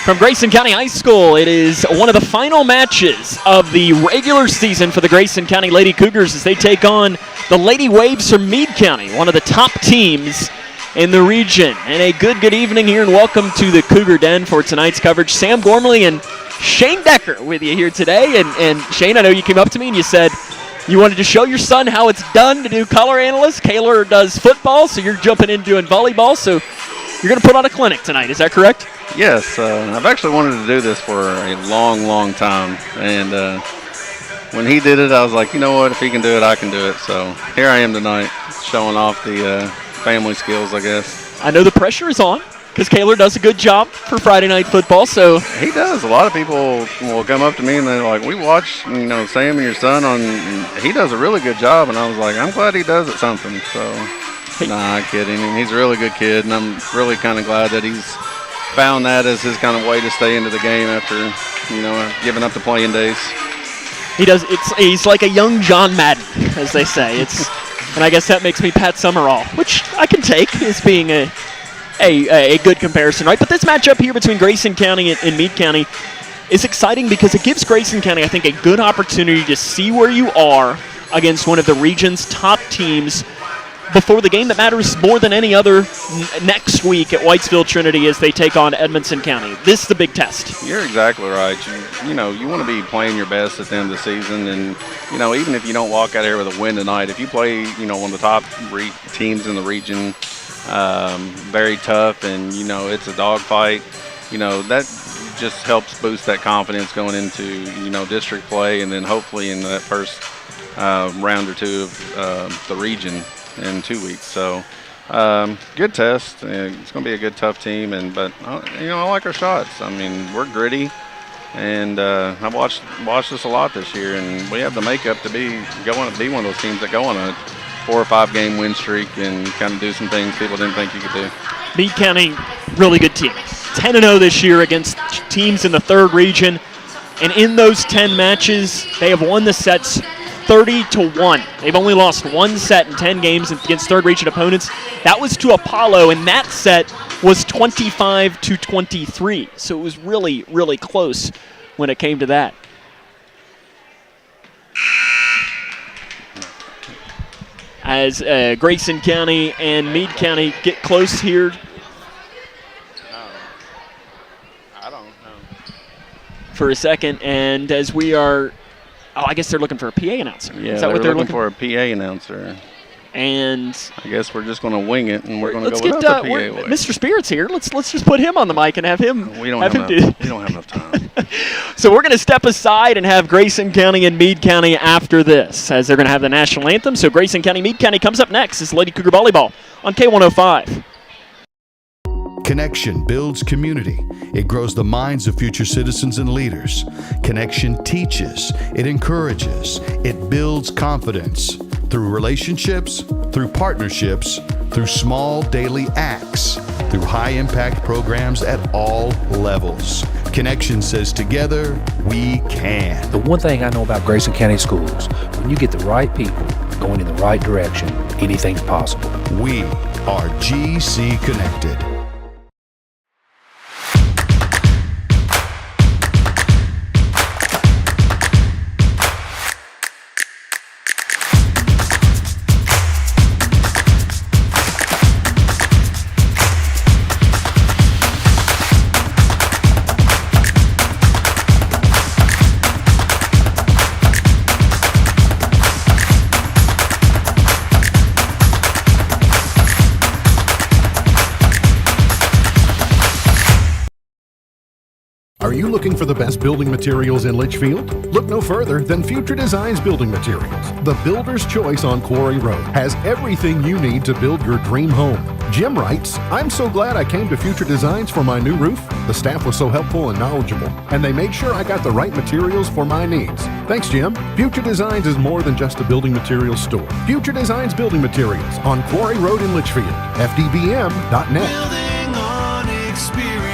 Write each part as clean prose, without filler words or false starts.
From Grayson County High School, it is one of the final matches of the regular season for the Grayson County Lady Cougars as they take on the Lady Waves from Meade County, one of the top teams in the region. And a good evening here, and welcome to the Cougar Den for tonight's coverage. Sam Gormley and Shane Decker with you here today. And Shane, I know you came up to me and you said you wanted to show your son how it's done to do color analyst. Kayla does football, so you're jumping in doing volleyball. So you're going to put on a clinic tonight, is that correct? Yes, I've actually wanted to do this for a long time, and when he did it, I was like, you know what, if he can do it, I can do it. So here I am tonight, showing off the family skills, I guess. I know the pressure is on because Kayla does a good job for Friday Night Football. So he does. A lot of people will come up to me and they're like, we watch, Sam and your son on, he does a really good job, and I was like, I'm glad he does it something. So, nah, kidding. He's a really good kid, and I'm really kind of glad that he's found that as his kind of way to stay into the game after, giving up the playing days. He does. He's like a young John Madden, as they say. And I guess that makes me Pat Summerall, which I can take as being a good comparison, right? But this matchup here between Grayson County and Meade County is exciting because it gives Grayson County, I think, a good opportunity to see where you are against one of the region's top teams before the game that matters more than any other next week at Whitesville Trinity as they take on Edmonson County. This is the big test. You're exactly right. You want to be playing your best at the end of the season, and even if you don't walk out here with a win tonight, if you play one of the top teams in the region, very tough, and it's a dogfight, that just helps boost that confidence going into district play, and then hopefully in that first round or two of the region in 2 weeks. So good test. It's going to be a good tough team, but I like our shots. I mean, we're gritty, and I've watched this a lot this year, and we have the makeup to be one of those teams that go on a 4 or 5 game win streak and kind of do some things people didn't think you could do. Meade County, really good team. 10-0 this year against teams in the third region, and in those 10 matches, they have won the sets 30-1. They've only lost one set in 10 games against third region opponents. That was to Apollo, and that set was 25-23. So it was really, really close when it came to that. As Grayson County and Meade County get close here. I don't know. For a second, and as we are, I guess they're looking for a PA announcer. Yeah, is that what they're looking for? A PA announcer. And I guess we're just going to wing it, and we're going to go without the PA way. Mr. Spirit's here. Let's just put him on the mic and have him. We don't have enough time. So we're going to step aside and have Grayson County and Meade County after this, as they're going to have the national anthem. So Grayson County, Meade County comes up next. This is Lady Cougar Volleyball on K105. Connection builds community. It grows the minds of future citizens and leaders. Connection teaches. It encourages. It builds confidence through relationships, through partnerships, through small daily acts, through high-impact programs at all levels. Connection says together, we can. The one thing I know about Grayson County Schools, when you get the right people going in the right direction, anything's possible. We are GC Connected. Are you looking for the best building materials in Litchfield? Look no further than Future Designs Building Materials. The builder's choice on Quarry Road has everything you need to build your dream home. Jim writes, I'm so glad I came to Future Designs for my new roof. The staff was so helpful and knowledgeable, and they made sure I got the right materials for my needs. Thanks, Jim. Future Designs is more than just a building materials store. Future Designs Building Materials on Quarry Road in Litchfield. FDBM.net. Building on experience.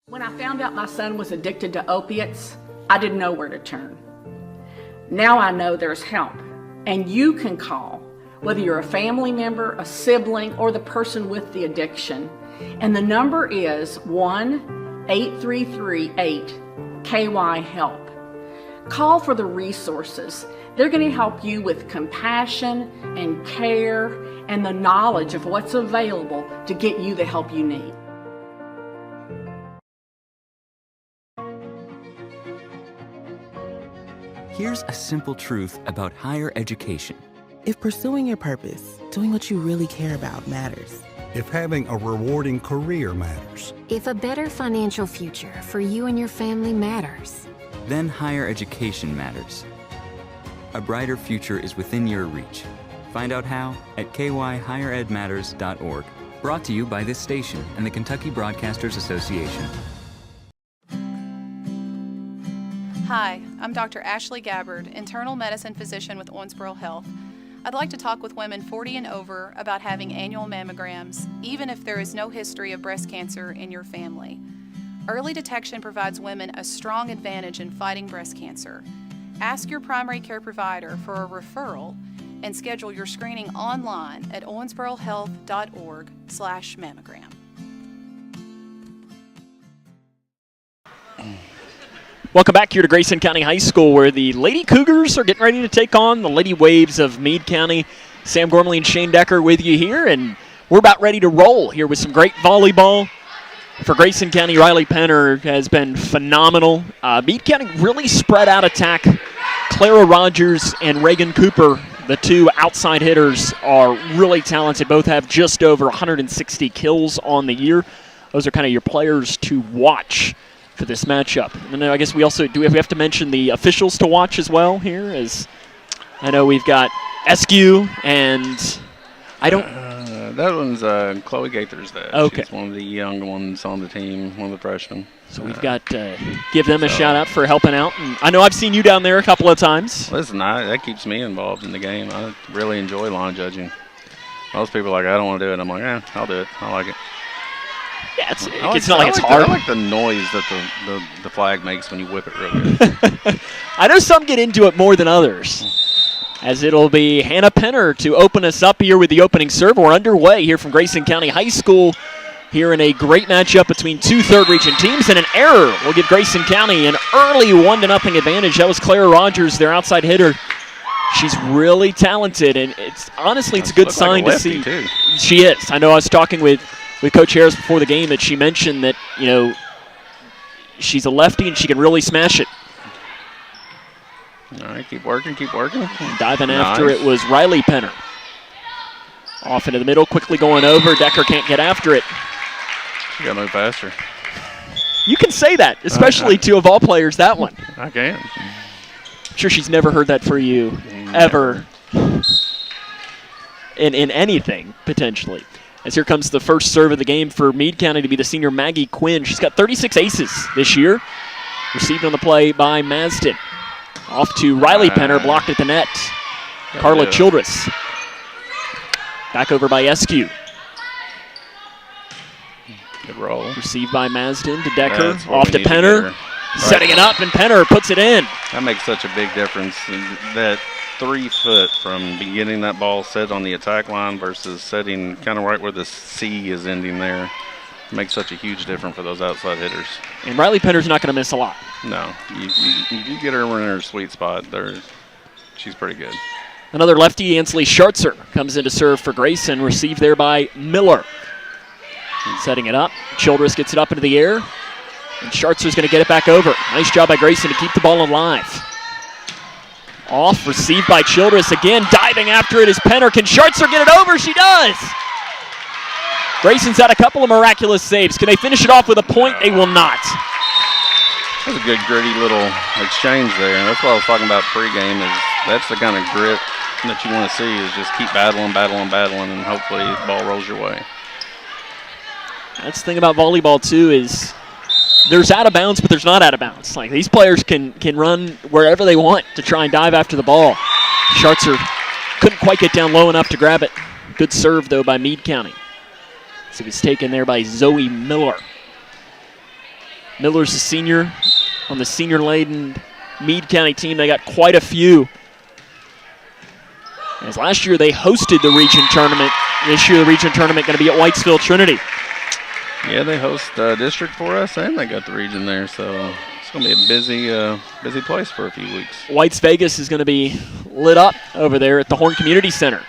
When I found out my son was addicted to opiates, I didn't know where to turn. Now I know there's help, and you can call, whether you're a family member, a sibling, or the person with the addiction, And the number is 1-8338-KY-HELP. Call for the resources. They're going to help you with compassion and care and the knowledge of what's available to get you the help you need. Here's a simple truth about higher education. If pursuing your purpose, doing what you really care about matters. If having a rewarding career matters. If a better financial future for you and your family matters. Then higher education matters. A brighter future is within your reach. Find out how at kyhigheredmatters.org. Brought to you by this station and the Kentucky Broadcasters Association. Hi, I'm Dr. Ashley Gabbard, internal medicine physician with Owensboro Health. I'd like to talk with women 40 and over about having annual mammograms, even if there is no history of breast cancer in your family. Early detection provides women a strong advantage in fighting breast cancer. Ask your primary care provider for a referral and schedule your screening online at owensborohealth.org/mammogram. Welcome back here to Grayson County High School, where the Lady Cougars are getting ready to take on the Lady Waves of Meade County. Sam Gormley and Shane Decker with you here, and we're about ready to roll here with some great volleyball. For Grayson County, Riley Penner has been phenomenal. Meade County really spread out attack. Clara Rogers and Reagan Cooper, the two outside hitters, are really talented. Both have just over 160 kills on the year. Those are kind of your players to watch for this matchup. And then I guess we also we have to mention the officials to watch as well here, as I know we've got Eskew and I don't. That one's Chloe Gaither's dad. Okay. She's one of the young ones on the team, one of the freshmen. So we've got to give them a shout out for helping out. And I know I've seen you down there a couple of times. Listen, that keeps me involved in the game. I really enjoy line judging. Most people are like, I don't want to do it. I'm like, I'll do it. I like it. Yeah, it's not like it's hard. I like the noise that the flag makes when you whip it real good. I know some get into it more than others. As it'll be Hannah Penner to open us up here with the opening serve. We're underway here from Grayson County High School here in a great matchup between two third region teams, and an error will give Grayson County an early 1-0 advantage. That was Clara Rogers, their outside hitter. She's really talented, and it's honestly a good sign to see. Too. She is. I know I was talking with Coach Harris before the game, that she mentioned that, you know, she's a lefty and she can really smash it. All right, keep working. Diving after it was Riley Penner. Off into the middle, quickly going over. Decker can't get after it. You got to move faster. You can say that, especially to, of all players, that one. I can. I'm sure she's never heard that for you, ever, in anything, potentially. As here comes the first serve of the game for Meade County to be the senior Maggie Quinn. She's got 36 aces this year. Received on the play by Masden. Off to Riley Penner, blocked at the net. Carla Childress. Back over by Eskew. Good roll. Received by Masden to Decker. Off to Penner. Setting it up, and Penner puts it in. That makes such a big difference. That 3 foot from beginning that ball set on the attack line versus setting kind of right where the C is ending there. Makes such a huge difference for those outside hitters. And Riley Penner's not going to miss a lot. No. You get her in her sweet spot. She's pretty good. Another lefty, Ansley Schartzer, comes in to serve for Grayson. Received there by Miller. Setting it up. Childress gets it up into the air. And Schartzer's going to get it back over. Nice job by Grayson to keep the ball alive. Off, received by Childress. Again, diving after it is Penner. Can Schartzer get it over? She does! Grayson's had a couple of miraculous saves. Can they finish it off with a point? They will not. That was a good gritty little exchange there. And that's what I was talking about pregame, is that's the kind of grit that you want to see, is just keep battling, and hopefully the ball rolls your way. That's the thing about volleyball, too, is there's out of bounds, but there's not out of bounds. Like, these players can run wherever they want to try and dive after the ball. Schartzer couldn't quite get down low enough to grab it. Good serve, though, by Meade County. So it was taken there by Zoe Miller. Miller's a senior on the senior-laden Meade County team. They got quite a few. As last year they hosted the region tournament. This year the region tournament going to be at Whitesville Trinity. Yeah, they host district for us, and they got the region there, so it's going to be a busy place for a few weeks. Whites Vegas is going to be lit up over there at the Horn Community Center.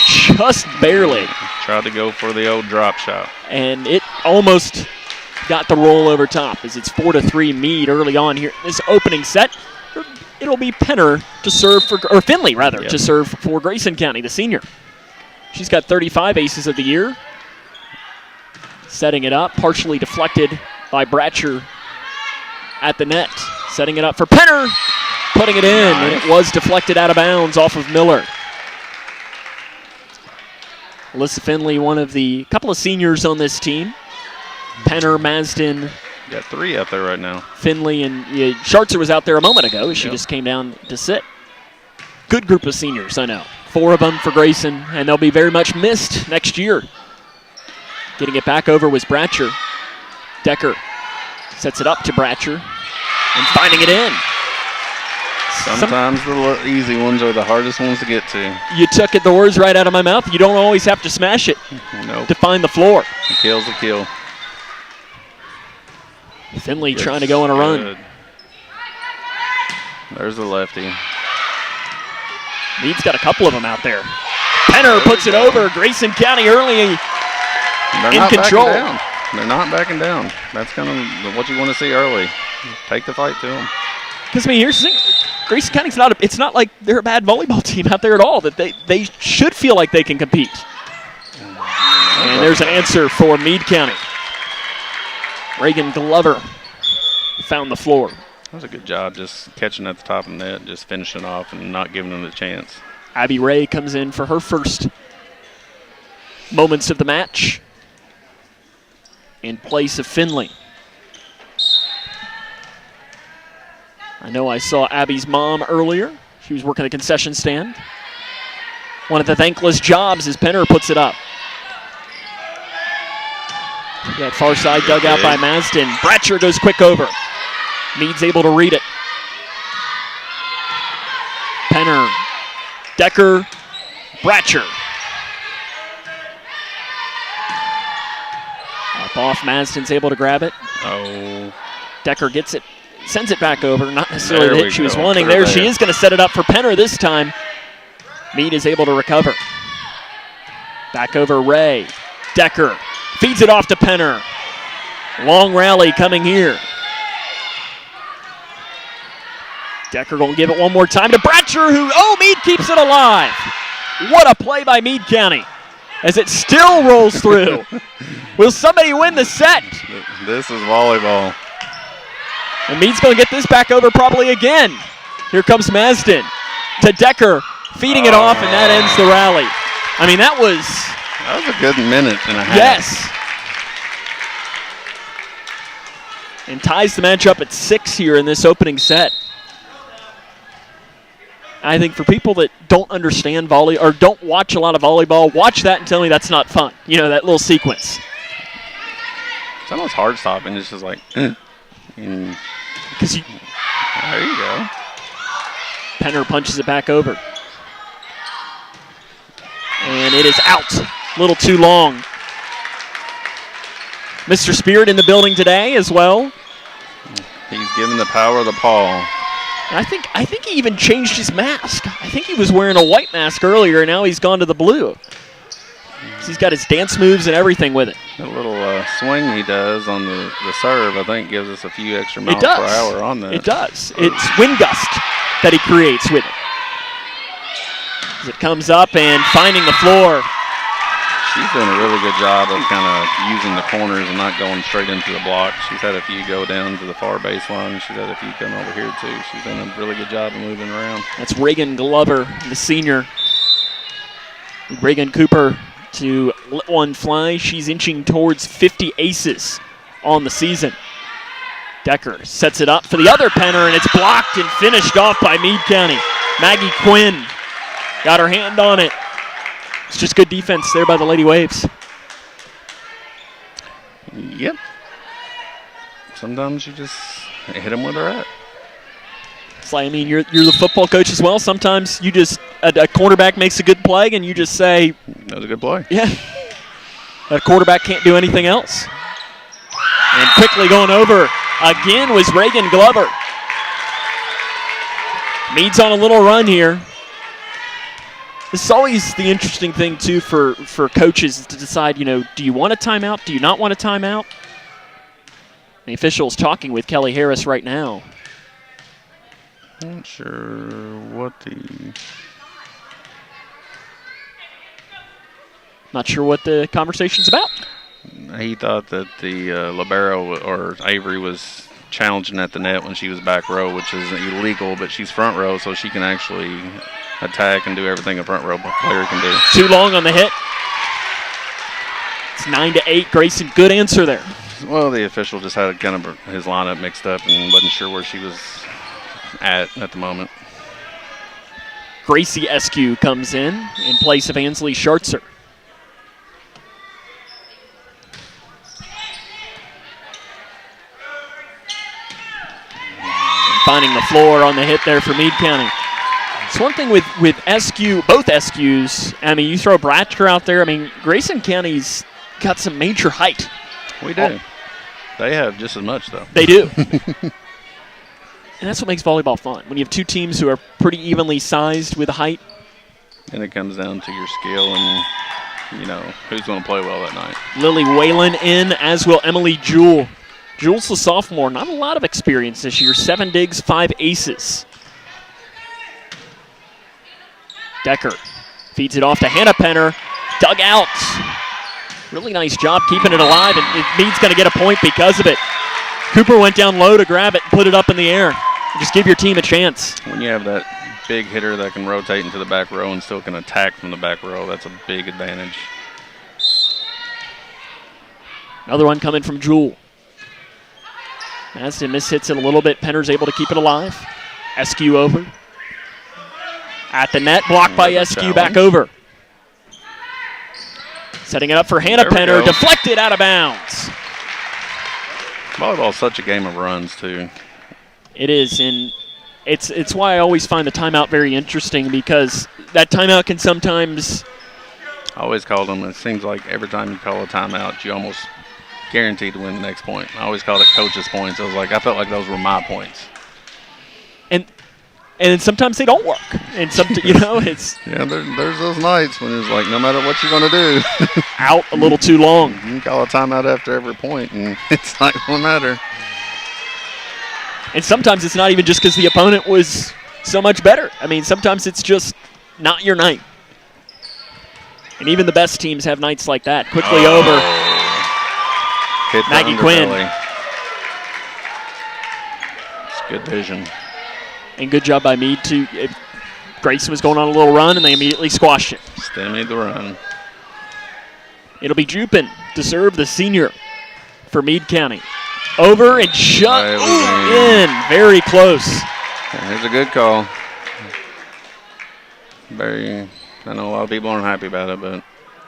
Just barely. Tried to go for the old drop shot. And it almost got the roll over top as it's 4-3 Meade early on here. This opening set, it'll be Penner to serve for, or Finley rather, to serve for Grayson County, the senior. She's got 35 aces of the year. Setting it up, partially deflected by Bratcher at the net. Setting it up for Penner, putting it in, and it was deflected out of bounds off of Miller. Alyssa Finley, one of the couple of seniors on this team. Penner, Masden. Got 3 out there right now. Finley and Schartzer was out there a moment ago. She just came down to sit. Good group of seniors, I know. 4 of them for Grayson, and they'll be very much missed next year. Getting it back over was Bratcher. Decker sets it up to Bratcher and finding it in. Sometimes the easy ones are the hardest ones to get to. You took the words right out of my mouth. You don't always have to smash it to find the floor. The kill's a kill. Finley trying to go on a run. There's the lefty. Meade's got a couple of them out there. Penner puts it over. Grayson County early in control. They're not backing down. That's kind of what you want to see early. Take the fight to them. Because, I mean, here's the thing. Grayson County's it's not like they're a bad volleyball team out there at all. That they should feel like they can compete. And there's an answer for Meade County. Reagan Glover found the floor. That was a good job just catching at the top of the net, just finishing off and not giving them the chance. Abby Ray comes in for her first moments of the match in place of Finley. I know I saw Abby's mom earlier. She was working the concession stand. One of the thankless jobs as Penner puts it up. That far side dug out by Masden. Bratcher goes quick over. Meade's able to read it. Penner, Decker, Bratcher. Up off, Masden's able to grab it. Oh. Decker gets it, sends it back over. Not necessarily the hit she was wanting. There she is going to set it up for Penner this time. Meade is able to recover. Back over Ray. Decker feeds it off to Penner. Long rally coming here. Decker going to give it one more time to Bratcher, Meade keeps it alive. What a play by Meade County as it still rolls through. Will somebody win the set? This is volleyball. And Meade's going to get this back over probably again. Here comes Masden to Decker, feeding it off, and that ends the rally. I mean, that was a good minute and a half. Yes. And ties the match up at 6 here in this opening set. I think for people that don't understand volley or don't watch a lot of volleyball, watch that and tell me that's not fun. You know, that little sequence. It's almost hard stopping. It's just like, there you go. Penner punches it back over. And it is out. A little too long. Mr. Spirit in the building today as well. He's given the power of the paw. And I think he even changed his mask. I think he was wearing a white mask earlier, and now he's gone to the blue. He's got his dance moves and everything with it. The little swing he does on the serve, I think, gives us a few extra miles per hour on that. It does. It's wind gust that he creates with it. As it comes up and finding the floor. She's doing a really good job of kind of using the corners and not going straight into the block. She's had a few go down to the far baseline. She's had a few come over here, too. She's done a really good job of moving around. That's Reagan Glover, the senior. Reagan Cooper to let one fly. She's inching towards 50 aces on the season. Decker sets it up for the other Penner, and it's blocked and finished off by Meade County. Maggie Quinn got her hand on it. It's just good defense there by the Lady Waves. Yep. Sometimes you just hit them where they're at. It's like, I mean, you're the football coach as well. Sometimes you just, a quarterback makes a good play and you just say. That was a good play. Yeah. A quarterback can't do anything else. And quickly going over again was Reagan Glover. Meade's on a little run here. This is always the interesting thing, too, for coaches to decide, do you want a timeout? Do you not want a timeout? The official's talking with Kelly Harris right now. Not sure what the conversation's about. He thought that the libero or Avery was challenging at the net when she was back row, which is illegal, but she's front row, so she can actually attack and do everything a front row player can do. Too long on the hit. It's 9-8. Grayson, good answer there. Well, the official just had kind of his lineup mixed up and wasn't sure where she was at the moment. Gracie Eskew comes in place of Ansley Schartzer. Finding the floor on the hit there for Meade County. It's one thing with Eskew, both Eskews. You throw Bratcher out there. Grayson County's got some major height. We do. They have just as much, though. They do. And that's what makes volleyball fun. When you have two teams who are pretty evenly sized with height. And it comes down to your skill and, who's going to play well that night. Lily Whalen in, as will Emily Jewell. Jewell's the sophomore. Not a lot of experience this year. 7 digs, 5 aces. Decker feeds it off to Hannah Penner. Dug out. Really nice job keeping it alive, and Meade's going to get a point because of it. Cooper went down low to grab it and put it up in the air. Just give your team a chance. When you have that big hitter that can rotate into the back row and still can attack from the back row, that's a big advantage. Another one coming from Jewell. As it mishits it a little bit, Penner's able to keep it alive. Eskew over. At the net, blocked by Eskew, back over. Setting it up for Hannah Penner, deflected out of bounds. Volleyball is such a game of runs, too. It is, and it's why I always find the timeout very interesting, because that timeout can sometimes... I always call them, it seems like every time you call a timeout, you almost guaranteed to win the next point. I always called it coach's points. I felt like those were my points. And sometimes they don't work. And it's... Yeah, there's those nights when it's like, no matter what you're going to do. Out a little too long. You can call a timeout after every point, and it's not going to matter. And sometimes it's not even just because the opponent was so much better. Sometimes it's just not your night. And even the best teams have nights like that. Quickly over. Hit Maggie Quinn. It's good vision. And good job by Meade, too. Grayson was going on a little run, and they immediately squashed it. Stymied the run. It'll be Jupin to serve, the senior for Meade County. Over and shut in. Very close. Here's a good call. I know a lot of people aren't happy about it, but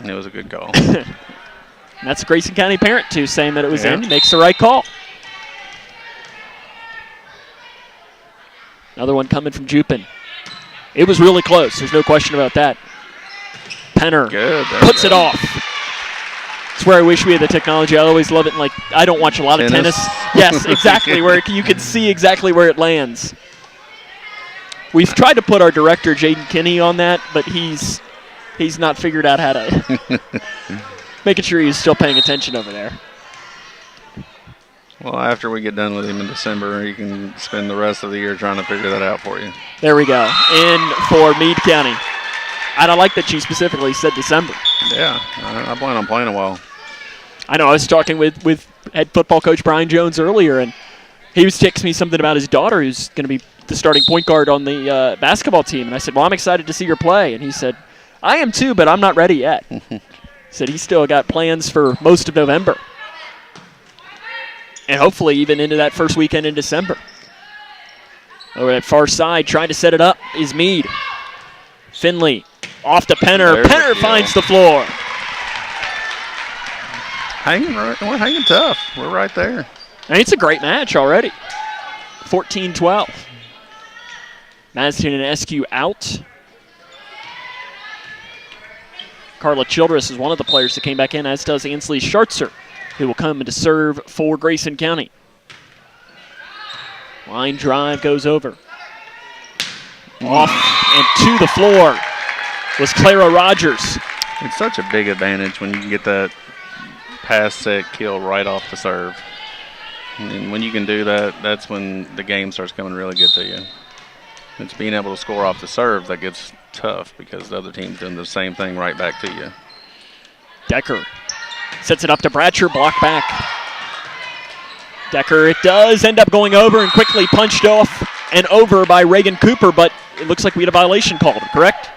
it was a good call. And that's a Grayson County parent, too, saying that it was in. He makes the right call. Another one coming from Jupin. It was really close. There's no question about that. Penner puts it off. It's where I wish we had the technology. I always love it. I don't watch a lot of tennis. Yes, exactly. Where you can see exactly where it lands. We've tried to put our director, Jaden Kinney, on that, but he's not figured out how to making sure he's still paying attention over there. Well, after we get done with him in December, he can spend the rest of the year trying to figure that out for you. There we go. In for Meade County. I don't like that she specifically said December. Yeah, I plan on playing a while. I know. I was talking with head football coach Brian Jones earlier, and he was texting me something about his daughter who's going to be the starting point guard on the basketball team. And I said, well, I'm excited to see her play. And he said, I am too, but I'm not ready yet. He said he's still got plans for most of November. And hopefully even into that first weekend in December. Over that far side, trying to set it up is Meade. Finley off to Penner. Penner finds the floor. We're hanging tough. We're right there. And it's a great match already. 14-12. Madison and Eskew out. Carla Childress is one of the players that came back in, as does Ansley Schartzer. who will come to serve for Grayson County. Line drive goes over. Off and to the floor was Clara Rogers. It's such a big advantage when you can get that pass set kill right off the serve. And when you can do that, that's when the game starts coming really good to you. It's being able to score off the serve that gets tough because the other team's doing the same thing right back to you. Decker sets it up to Bratcher, block back. Decker, it does end up going over and quickly punched off and over by Reagan Cooper, but it looks like we had a violation called, correct?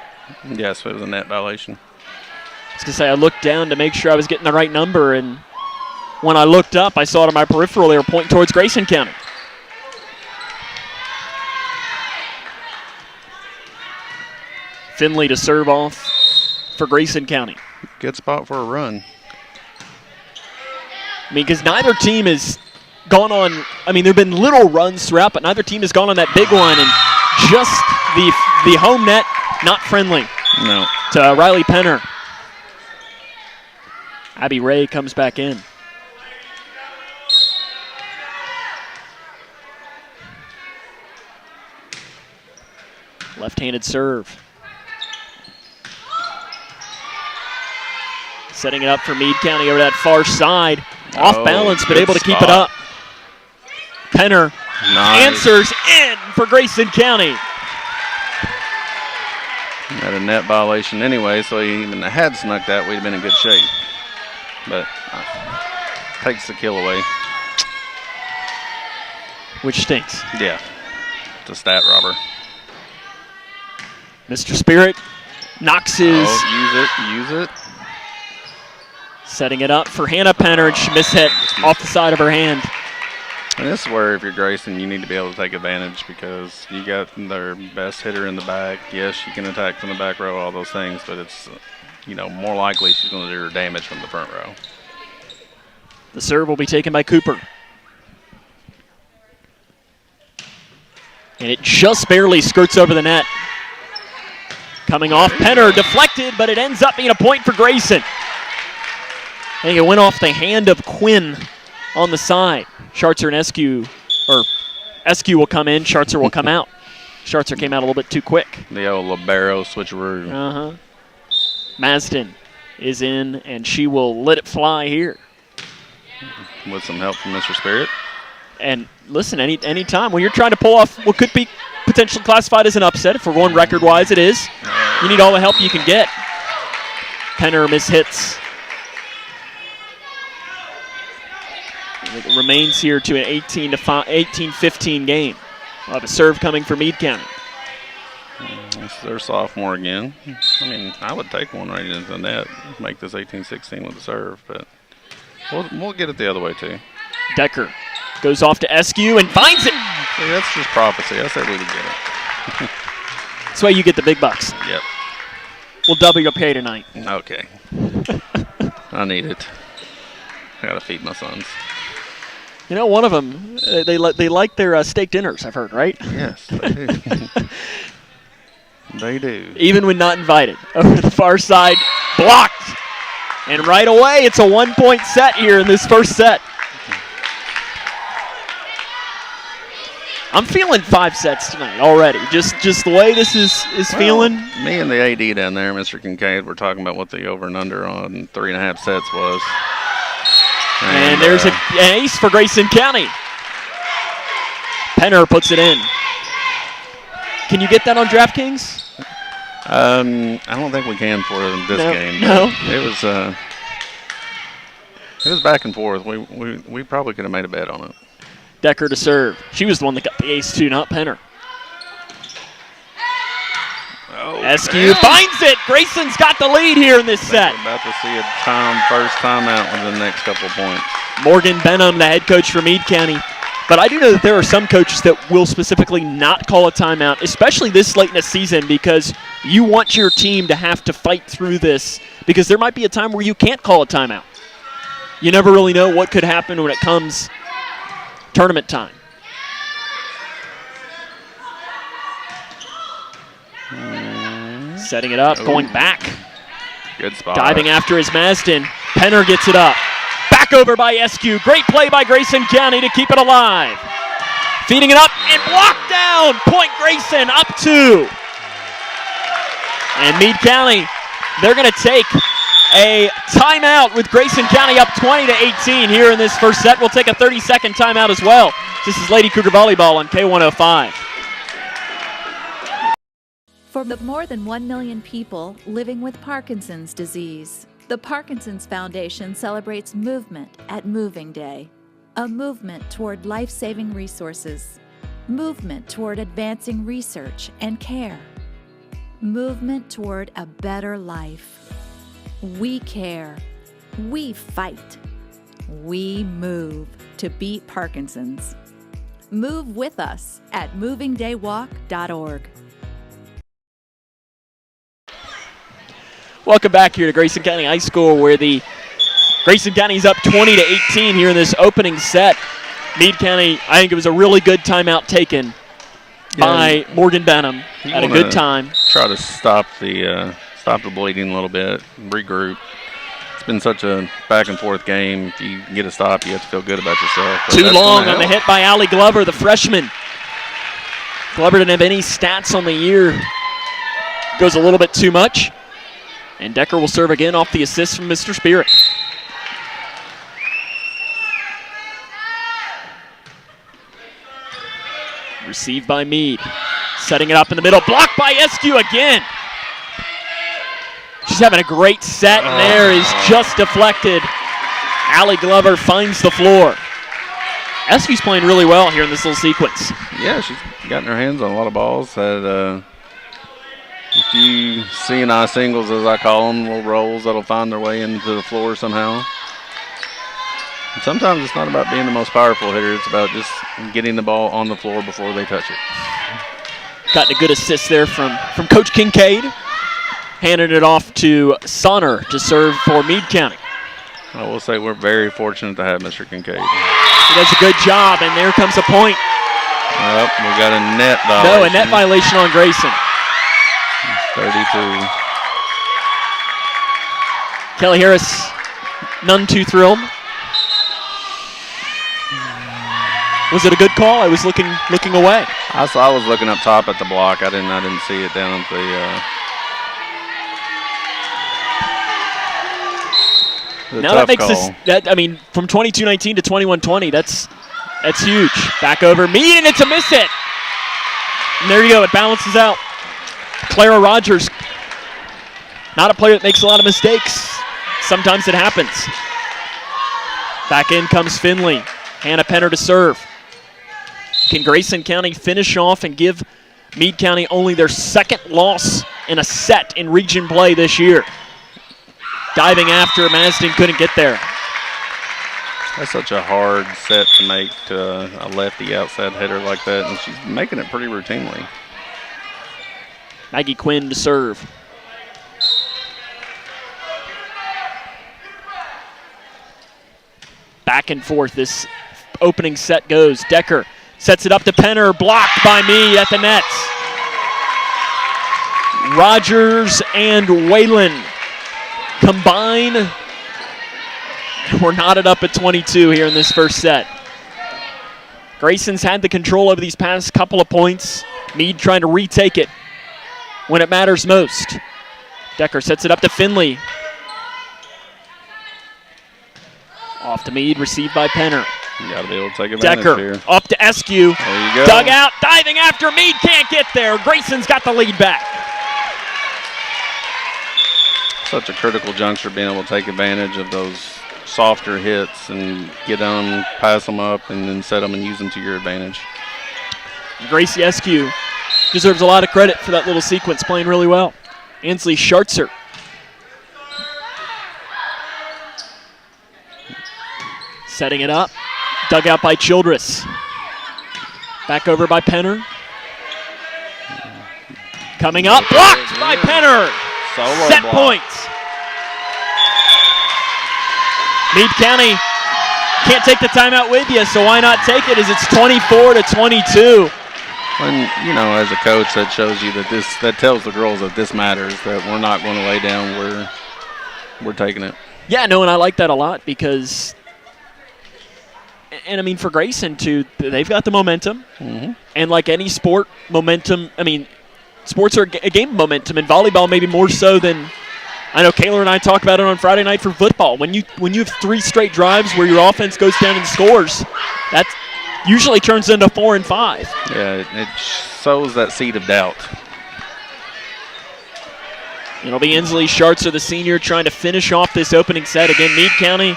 Yes, it was a net violation. I was going to say, I looked down to make sure I was getting the right number, and when I looked up, I saw it on my peripheral they were pointing towards Grayson County. Finley to serve off for Grayson County. Good spot for a run. I mean, because neither team has gone on, I mean, there have been little runs throughout, but neither team has gone on that big one, and just the home net, not friendly. No. To Riley Penner. Abby Ray comes back in. Left-handed serve. Setting it up for Meade County over that far side. Off balance, but able to keep it up. Penner answers in for Grayson County. Had a net violation anyway, so even had snuck that, we'd have been in good shape. But takes the kill away. Which stinks. Yeah, it's a stat robber. Mr. Spirit knocks his. Use it. Setting it up for Hannah Penner, and she mishit off the side of her hand. And this is where, if you're Grayson, you need to be able to take advantage because you got their best hitter in the back. Yes, you can attack from the back row, all those things, but it's, more likely she's going to do her damage from the front row. The serve will be taken by Cooper. And it just barely skirts over the net. Coming off Penner, deflected, but it ends up being a point for Grayson. I think it went off the hand of Quinn on the side. Schartzer and Eskew will come in, Schartzer will come out. Schartzer came out a little bit too quick. The old libero switcheroo. Masden is in, and she will let it fly here. With some help from Mr. Spirit. And listen, any time when you're trying to pull off what could be potentially classified as an upset, if we're going record-wise, it is. You need all the help you can get. Penner mishits. It remains here to an 18-15 game. We'll have a serve coming for Meade County. It's their sophomore again. I mean, I would take one right into the net, make this 18-16 with the serve, but we'll get it the other way too. Decker goes off to Eskew and finds it. See, that's just prophecy. I said we would get it. That's why you get the big bucks. Yep. We'll double your pay tonight. Okay. I need it. I gotta feed my sons. One of them, they like their steak dinners, I've heard, right? Yes, they do. They do. Even when not invited. Over the far side, blocked. And right away, it's a 1-point set here in this first set. I'm feeling 5 sets tonight already. Just the way this is feeling. Me and the AD down there, Mr. Kincaid, were talking about what the over and under on 3.5 sets was. And there's an ace for Grayson County. Penner puts it in. Can you get that on DraftKings? I don't think we can for this game. No. It was back and forth. We probably could have made a bet on it. Decker to serve. She was the one that got the ace too, not Penner. Eskew finds it. Grayson's got the lead here in this set. We're about to see a first timeout within the next couple of points. Morgan Benham, the head coach for Meade County. But I do know that there are some coaches that will specifically not call a timeout, especially this late in the season, because you want your team to have to fight through this, because there might be a time where you can't call a timeout. You never really know what could happen when it comes tournament time. Setting it up, going back. Good spot. Diving after his Masden. Penner gets it up. Back over by SQ. Great play by Grayson County to keep it alive. Feeding it up and blocked down. Point Grayson up 2. And Meade County, they're going to take a timeout with Grayson County up 20-18 here in this first set. We'll take a 30-second timeout as well. This is Lady Cougar Volleyball on K105. For the more than 1 million people living with Parkinson's disease, the Parkinson's Foundation celebrates movement at Moving Day. A movement toward life-saving resources. Movement toward advancing research and care. Movement toward a better life. We care. We fight. We move to beat Parkinson's. Move with us at movingdaywalk.org. Welcome back here to Grayson County High School, where the Grayson County's up 20-18 here in this opening set. Meade County, I think it was a really good timeout taken by Morgan Benham at a good time. Try to stop the bleeding a little bit, regroup. It's been such a back and forth game. If you get a stop, you have to feel good about yourself. But too long on the hit by Allie Glover, the freshman. Glover didn't have any stats on the year. Goes a little bit too much. And Decker will serve again off the assist from Mr. Spirit. Received by Meade. Setting it up in the middle. Blocked by SQ again. She's having a great set, and there is just deflected. Allie Glover finds the floor. SQ's playing really well here in this little sequence. Yeah, she's gotten her hands on a lot of balls. Had a few C&I singles, as I call them, little rolls that'll find their way into the floor somehow. And sometimes it's not about being the most powerful hitter. It's about just getting the ball on the floor before they touch it. Gotten a good assist there from Coach Kincaid. Handed it off to Sonner to serve for Meade County. I will say we're very fortunate to have Mr. Kincaid. He does a good job, and there comes a point. Yep, we got a net violation. No, a net violation on Grayson. 32. Kelly Harris, none too thrilled. Was it a good call? I was looking away. I was looking up top at the block. I didn't see it down at the now that makes this. I mean, from 22-19 to 21-20, that's huge. Back over Meade, and it's a miss hit. And there you go. It balances out. Clara Rogers, not a player that makes a lot of mistakes. Sometimes it happens. Back in comes Finley. Hannah Penner to serve. Can Grayson County finish off and give Meade County only their second loss in a set in region play this year? Diving after, Masden couldn't get there. That's such a hard set to make to a lefty outside hitter like that, and she's making it pretty routinely. Maggie Quinn to serve. Back and forth this opening set goes. Decker sets it up to Penner, blocked by Meade at the nets. Rogers and Whalen combine. We're knotted up at 22 here in this first set. Grayson's had the control over these past couple of points. Meade trying to retake it when it matters most. Decker sets it up to Finley. Off to Meade, received by Penner. You got to be able to take advantage Decker here. up to Eskew. There you go. Dug out, diving after Meade, can't get there. Grayson's got the lead back. Such a critical juncture, being able to take advantage of those softer hits and get them, pass them up, and then set them and use them to your advantage. Gracie Eskew deserves a lot of credit for that little sequence, playing really well. Ansley Schartzer. Setting it up. Dug out by Childress. Back over by Penner. Coming up. Blocked by Penner. Solo Set block. points. Meade County can't take the timeout with you, so why not take it as it's 24-22. And, as a coach, that shows you that tells the girls that this matters, that we're not going to lay down, we're taking it. Yeah, no, and I like that a lot because And I mean, for Grayson, too, they've got the momentum. Mm-hmm. And like any sport, momentum, I mean, sports are a game of momentum, and volleyball maybe more so than, I know Kayla and I talked about it on Friday night for football. When you have 3 straight drives where your offense goes down and scores, that usually turns into 4 and 5. Yeah, it sows that seed of doubt. It'll be Inslee Schartzer, the senior, trying to finish off this opening set. Again, Meade County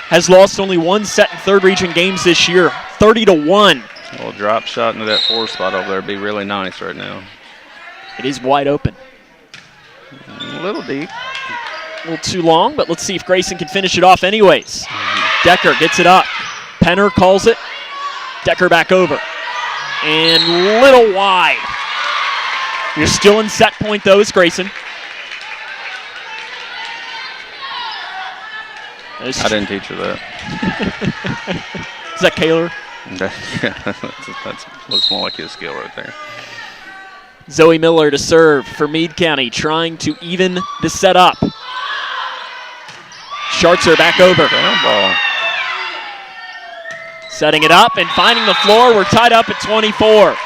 has lost only 1 set in third region games this year, 30-1. A little drop shot into that 4 spot over there would be really nice right now. It is wide open. A little deep. A little too long, but let's see if Grayson can finish it off anyways. Decker gets it up. Penner calls it. Decker back over. And little wide. You're still in set point, though, is Grayson. I didn't teach her that. Is that Kaler? Yeah, that looks more like his skill right there. Zoe Miller to serve for Meade County, trying to even the set up. Schartzer back over. Down ball. Setting it up and finding the floor. We're tied up at 24.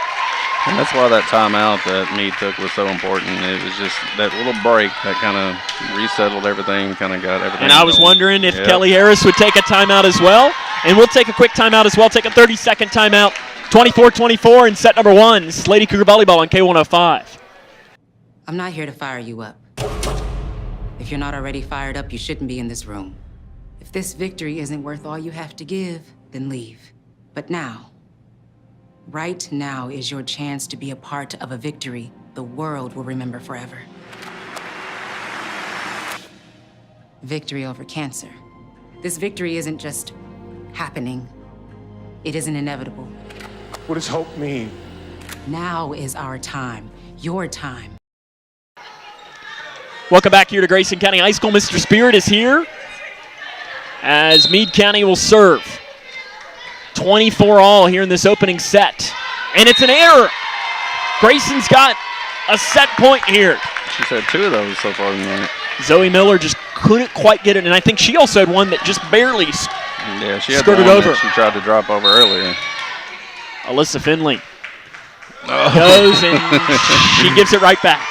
And that's why that timeout that Meade took was so important. It was just that little break that kind of resettled everything, kind of got everything. And I was wondering if Kelly Harris would take a timeout as well. And we'll take a quick timeout as well. Take a 30-second timeout. 24-24 in set number 1. It's Lady Cougar Volleyball on K105. I'm not here to fire you up. If you're not already fired up, you shouldn't be in this room. If this victory isn't worth all you have to give, then leave. But now, right now is your chance to be a part of a victory the world will remember forever. Victory over cancer. This victory isn't just happening. It isn't inevitable. What does hope mean? Now is our time, your time. Welcome back here to Grayson County High School. Mr. Spirit is here as Meade County will serve. 24-all here in this opening set. And it's an error. Grayson's got a set point here. She's had 2 of those so far tonight. Zoe Miller just couldn't quite get it, and I think she also had one that just barely she had skirted one over. That she tried to drop over earlier. Alyssa Finley goes and she gives it right back.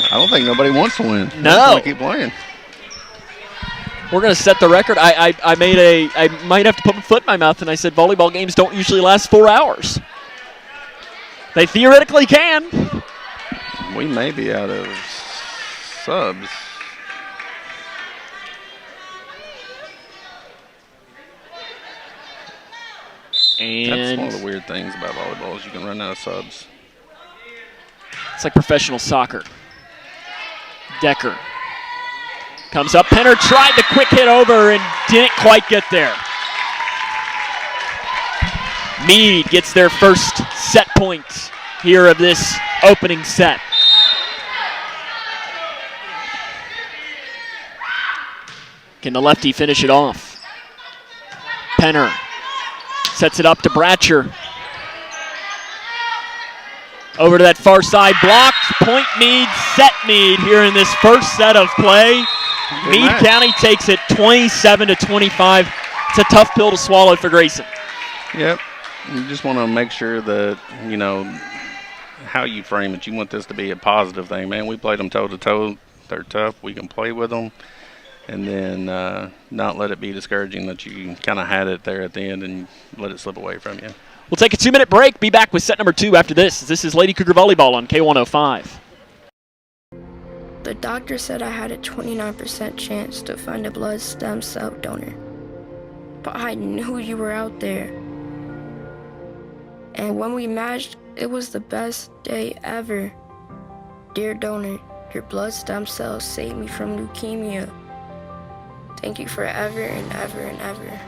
I don't think nobody wants to win. No. Keep playing. We're going to set the record. I might have to put my foot in my mouth, and I said volleyball games don't usually last 4 hours. They theoretically can. We may be out of subs. And that's one of the weird things about volleyball is you can run out of subs. It's like professional soccer. Decker comes up. Penner tried the quick hit over and didn't quite get there. Meade gets their first set point here of this opening set. Can the lefty finish it off? Penner sets it up to Bratcher. Over to that far side, blocked. Point Meade, set Meade here in this first set of play. Meade County takes it 27-25. It's a tough pill to swallow for Grayson. Yep. You just want to make sure that, you know, how you frame it. You want this to be a positive thing. Man, we played them toe-to-toe. They're tough. We can play with them. And then not let it be discouraging that you kind of had it there at the end and let it slip away from you. We'll take a 2-minute break. Be back with set number 2 after this. This is Lady Cougar Volleyball on K105. The doctor said I had a 29% chance to find a blood stem cell donor. But I knew you were out there. And when we matched, it was the best day ever. Dear donor, your blood stem cells saved me from leukemia. Thank you forever and ever and ever.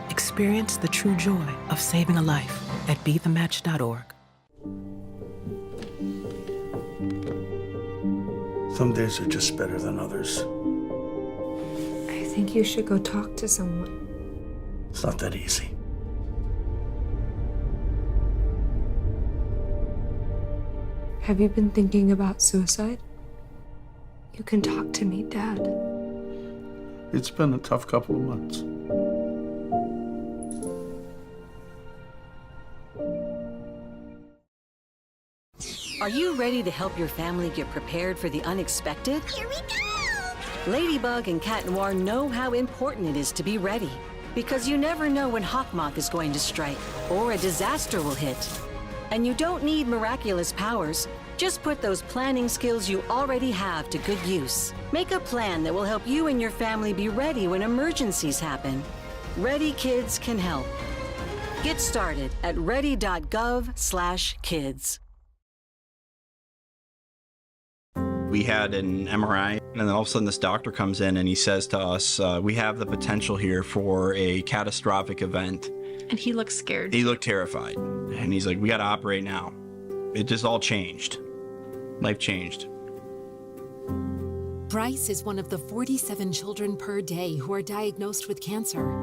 Experience the true joy of saving a life at BeTheMatch.org. Some days are just better than others. I think you should go talk to someone. It's not that easy. Have you been thinking about suicide? You can talk to me, Dad. It's been a tough couple of months. Are you ready to help your family get prepared for the unexpected? Here we go! Ladybug and Cat Noir know how important it is to be ready, because you never know when Hawkmoth is going to strike or a disaster will hit. And you don't need miraculous powers. Just put those planning skills you already have to good use. Make a plan that will help you and your family be ready when emergencies happen. Ready Kids can help. Get started at ready.gov/kids. We had an MRI, and then all of a sudden this doctor comes in and he says to us, we have the potential here for a catastrophic event. And he looked scared. He looked terrified. And he's like, we got to operate now. It just all changed. Life changed. Bryce is one of the 47 children per day who are diagnosed with cancer.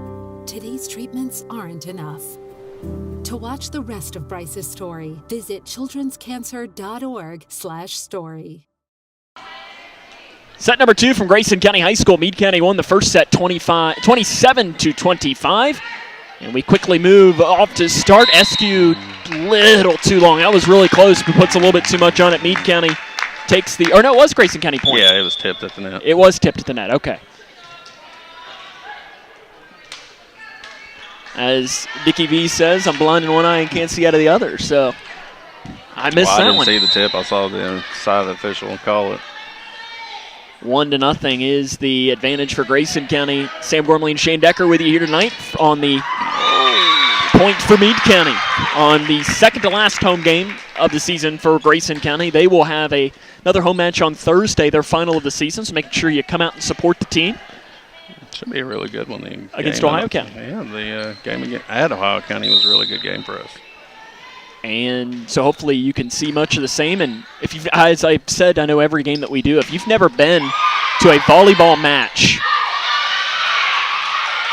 Today's treatments aren't enough. To watch the rest of Bryce's story, visit childrenscancer.org/story. Set number 2 from Grayson County High School. Meade County won the first set 27-25. And we quickly move off to start. SQ little too long. That was really close, but puts a little bit too much on it. Meade County takes the, or no, it was Grayson County point. Yeah, it was tipped at the net. It was tipped at the net, okay. As Dickie V says, I'm blind in one eye and can't see out of the other, so I missed that one. I didn't see the tip. I saw the side of the official call it. 1-0 is the advantage for Grayson County. Sam Gormley and Shane Decker with you here tonight on the point for Meade County. On the second to last home game of the season for Grayson County, they will have another home match on Thursday, their final of the season, so make sure you come out and support the team. Should be a really good one. Against Ohio County. Yeah, the game at Ohio County was a really good game for us. And so hopefully you can see much of the same. And if you've, as I said, I know every game that we do, if you've never been to a volleyball match,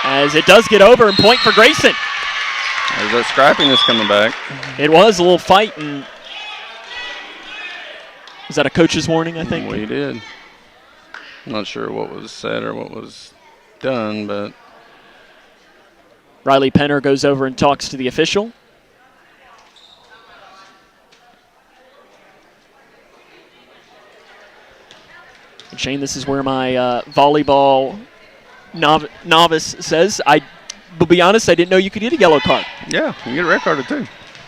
as it does get over and point for Grayson. There's that scrappiness coming back. It was a little fight, and was that a coach's warning, I think? We did. I'm not sure what was said or what was done, but Riley Penner goes over and talks to the official. And Shane, this is where my volleyball novice says, I will be honest, I didn't know you could get a yellow card. Yeah, you get a red card too.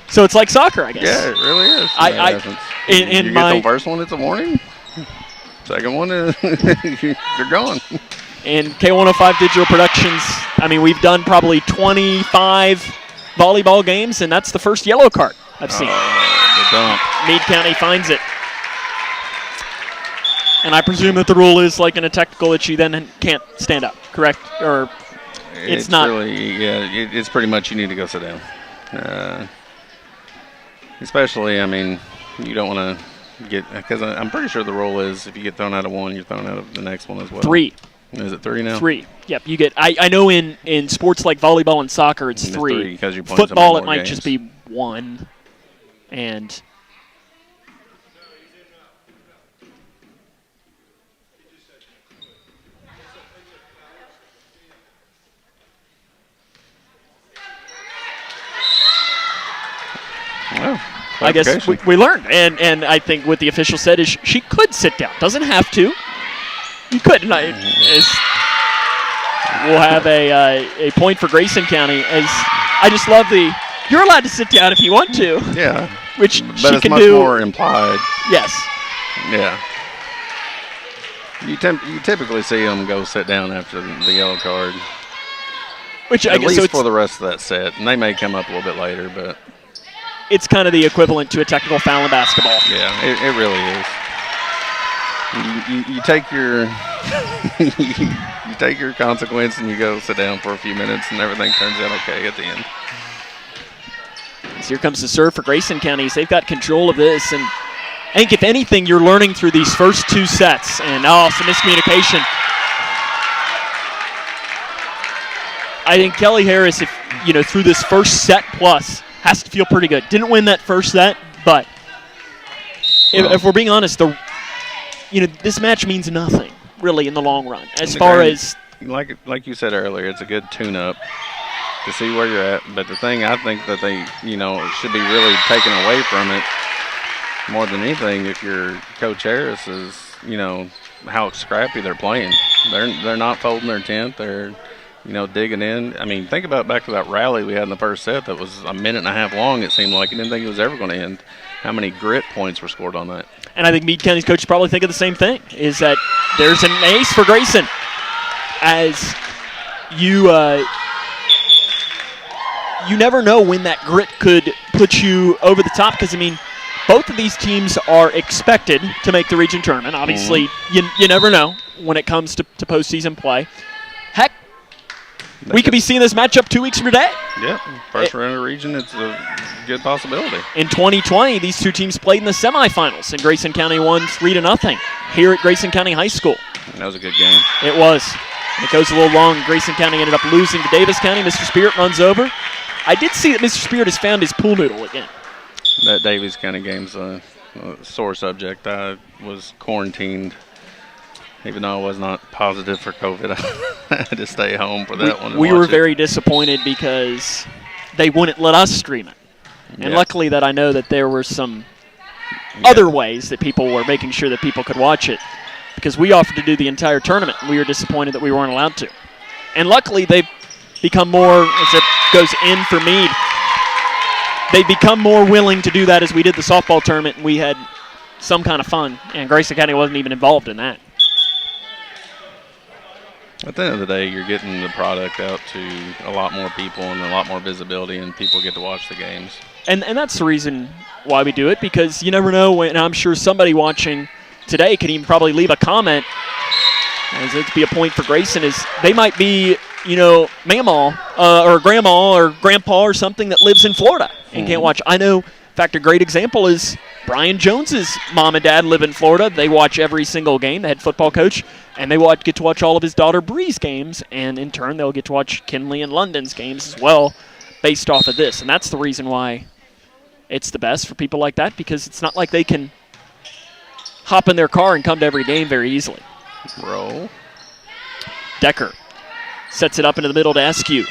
So it's like soccer, I guess. Yeah, it really is. In you my get the first one, it's a warning. Second one, they're gone. In K105 Digital Productions, I mean, we've done probably 25 volleyball games, and that's the first yellow card I've seen. The dump. Meade County finds it. And I presume that the rule is like in a technical that you then can't stand up, correct? Or it's not. Really, yeah, it's pretty much you need to go sit down. Especially, I mean, you don't want to get, because I'm pretty sure the rule is if you get thrown out of one, you're thrown out of the next one as well. 3. Is it 3 now? 3. Yep, you get, I know in sports like volleyball and soccer it's 3. Because you're playing football, it might games. just be 1. And well, I guess we learned, and I think what the official said is she could sit down. Doesn't have to. You could. We'll have a point for Grayson County. As I just love you're allowed to sit down if you want to. Yeah. Which but she it's can much do. more implied. Yes. Yeah. You typically see them go sit down after the yellow card. Which I at guess least so for the rest of that set, and they may come up a little bit later, but it's kind of the equivalent to a technical foul in basketball. Yeah, it really is. You take your you take your consequence and you go sit down for a few minutes, and everything turns out okay at the end. So here comes the serve for Grayson County. They've got control of this, and I think if anything, you're learning through these first 2 sets. And some miscommunication. I think Kelly Harris, if through this first set plus, has to feel pretty good. Didn't win that first set, but if we're being honest, this match means nothing really in the long run as far as like you said earlier, it's a good tune-up to see where you're at. But the thing I think that they, should be really taken away from it more than anything, if you're Coach Harris, is, how scrappy they're playing. They're not folding their tent. They're, digging in. I mean, think about back to that rally we had in the first set that was a minute and a half long, it seemed like. I didn't think it was ever going to end. How many grit points were scored on that? And I think Meade County's coach probably think of the same thing, is that there's an ace for Grayson. As you never know when that grit could put you over the top, because, I mean, both of these teams are expected to make the region tournament. Obviously, you never know when it comes to postseason play. Heck, we could be seeing this matchup 2 weeks from today. Yeah, first round of the region, it's a good possibility. In 2020, these two teams played in the semifinals, and Grayson County won 3-0 here at Grayson County High School. That was a good game. It was. It goes a little long. Grayson County ended up losing to Davis County. Mr. Spirit runs over. I did see that Mr. Spirit has found his pool noodle again. That Davis County game's a sore subject. I was quarantined, even though I was not positive for COVID. I had to stay home for that one. We were very disappointed because they wouldn't let us stream it. And luckily that I know that there were some other ways that people were making sure that people could watch it, because we offered to do the entire tournament, and we were disappointed that we weren't allowed to. And luckily they've become more, as it goes in for Meade, they've become more willing to do that as we did the softball tournament, and we had some kind of fun, and Grayson County wasn't even involved in that. At the end of the day, you're getting the product out to a lot more people and a lot more visibility, and people get to watch the games. And that's the reason why we do it, because you never know when, I'm sure somebody watching today could even probably leave a comment, as it'd be a point for Grayson, is they might be, mamaw or grandma or grandpa or something that lives in Florida and can't watch. I know, in fact, a great example is Brian Jones's mom and dad live in Florida. They watch every single game, the head football coach, and they get to watch all of his daughter Bree's games, and in turn they'll get to watch Kinley and London's games as well based off of this. And that's the reason why it's the best for people like that, because it's not like they can hop in their car and come to every game very easily. Roll. Decker sets it up into the middle to Eskew.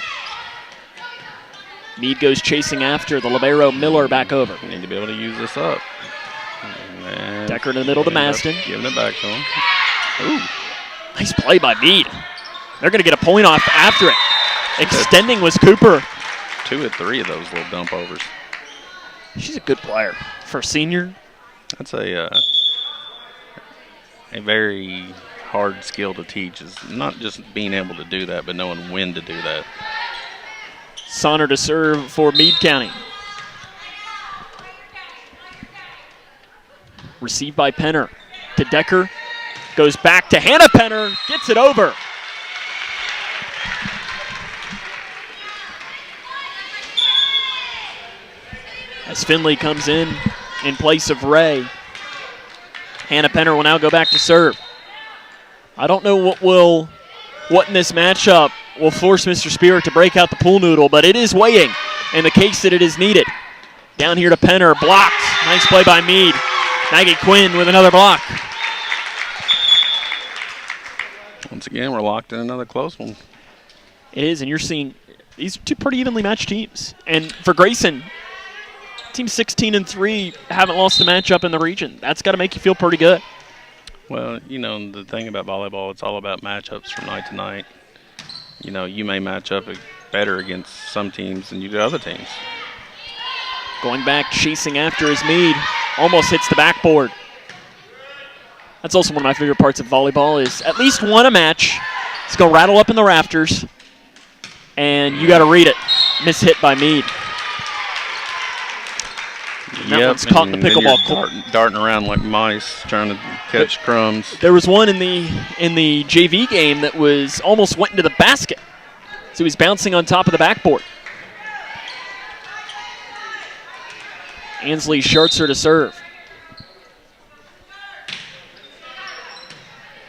Meade goes chasing after the libero Miller back over. Need to be able to use this up. And Decker in the middle to Maston. Giving it back to him. Ooh, nice play by Meade. They're going to get a point off after it. Extending was Cooper. 2 of 3 of those little dump overs. She's a good player for a senior. That's a very hard skill to teach, is not just being able to do that, but knowing when to do that. Sonner to serve for Meade County. Received by Penner to Decker. Goes back to Hannah Penner. Gets it over. As Finley comes in place of Ray. Hannah Penner will now go back to serve. I don't know what in this matchup will force Mr. Spirit to break out the pool noodle, but it is weighing in the case that it is needed. Down here to Penner, blocked. Nice play by Meade. Maggie Quinn with another block. Once again, we're locked in another close one. It is, and you're seeing these two pretty evenly matched teams. And for Grayson, team 16-3 haven't lost a matchup in the region. That's got to make you feel pretty good. Well, the thing about volleyball, it's all about matchups from night to night. You may match up better against some teams than you do other teams. Going back, chasing after his Meade. Almost hits the backboard. That's also one of my favorite parts of volleyball, is at least one a match. It's going to rattle up in the rafters, and you got to read it. Mishit by Meade. That one's caught in the pickleball court. Darting around like mice, trying to catch crumbs. There was one in the JV game that was almost went into the basket. So he was bouncing on top of the backboard. Ansley Schertzer to serve.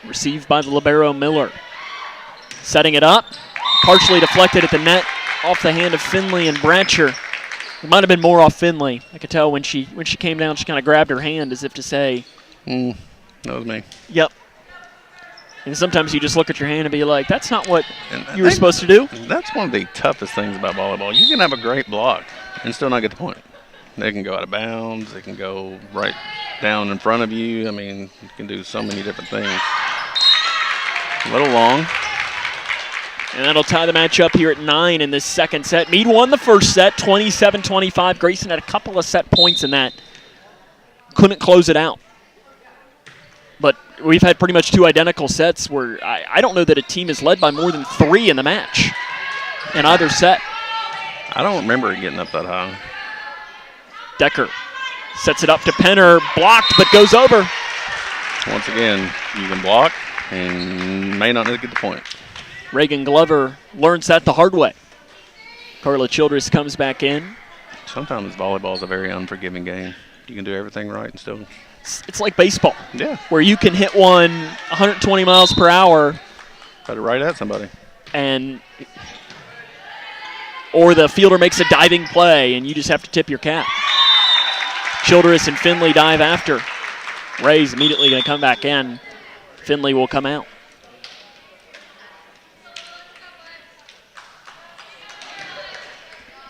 Received by the libero Miller. Setting it up. Partially deflected at the net off the hand of Finley and Bratcher. It might have been more off Finley. I could tell when she came down, she kind of grabbed her hand as if to say, that was me. Yep. And sometimes you just look at your hand and be like, that's not what you were supposed to do. That's one of the toughest things about volleyball. You can have a great block and still not get the point. They can go out of bounds. They can go right down in front of you. I mean, you can do so many different things. A little long. And that'll tie the match up here at 9 in this second set. Meade won the first set, 27-25. Grayson had a couple of set points in that. Couldn't close it out. But we've had pretty much 2 identical sets where I don't know that a team is led by more than 3 in the match in either set. I don't remember it getting up that high. Decker sets it up to Penner, blocked but goes over. Once again, you can block and may not get the point. Reagan Glover learns that the hard way. Carla Childress comes back in. Sometimes volleyball is a very unforgiving game. You can do everything right and still. It's like baseball. Yeah. Where you can hit one 120 miles per hour. Put it right at somebody. Or the fielder makes a diving play and you just have to tip your cap. Childress and Finley dive after. Ray's immediately going to come back in. Finley will come out.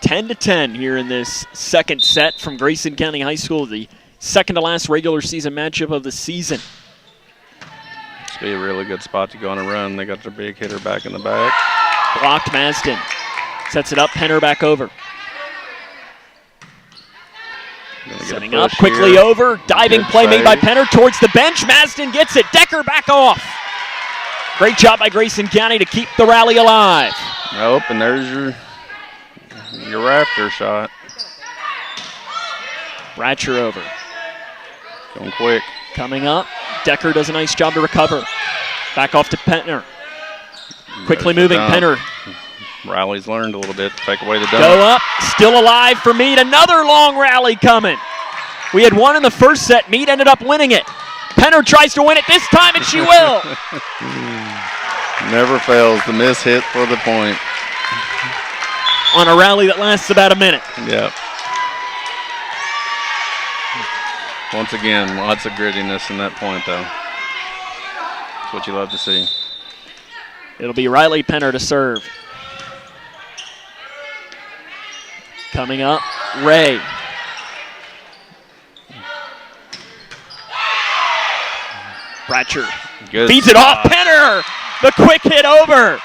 (10-10) here in this second set from Grayson County High School, the second to last regular season matchup of the season. This be a really good spot to go on a run. They got their big hitter back in the back. Blocked Masden. Sets it up, Penner back over. Setting up, quickly here. Over. Diving Good play save. made by Penner towards the bench. Masden gets it. Decker back off. Great job by Grayson County to keep the rally alive. Nope, and there's your Raptor shot. Ratcher over. Going quick. Coming up. Decker does a nice job to recover. Back off to Penner. Quickly moving, Penner. Rally's learned a little bit to take away the dump. Go up, still alive for Meade. Another long rally coming. We had one in the first set. Meade ended up winning it. Penner tries to win it this time, and she will. Never fails the miss hit for the point. On a rally that lasts about a minute. Yep. Once again, lots of grittiness in that point, though. That's what you love to see. It'll be Riley Penner to serve. Coming up, Ray. Bratcher feeds it off. Penner, the quick hit over.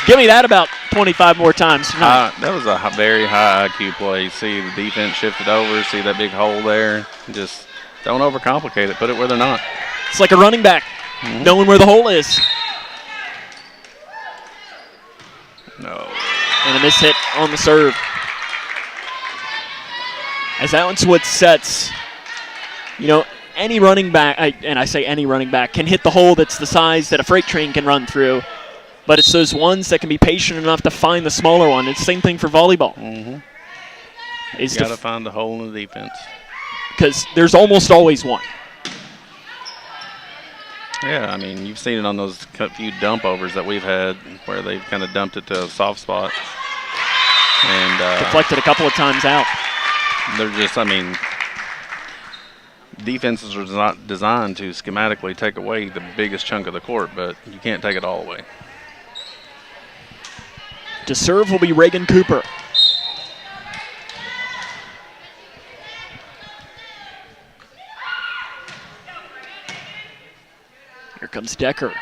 Give me that about 25 more times tonight. That was a very high IQ play. See the defense shifted over, see that big hole there. Just don't overcomplicate it. Put it where they're not. It's like a running back, knowing where the hole is. No. And a miss hit on the serve. As that's what sets, any running back, and I say any running back, can hit the hole that's the size that a freight train can run through. But it's those ones that can be patient enough to find the smaller one. It's the same thing for volleyball. You got to find the hole in the defense. Because there's almost always one. Yeah, I mean, you've seen it on those few dump overs that we've had where they've kind of dumped it to a soft spot. And deflected a couple of times out. They're just, defenses are not designed to schematically take away the biggest chunk of the court, but you can't take it all away. To serve will be Reagan Cooper. Here comes Decker.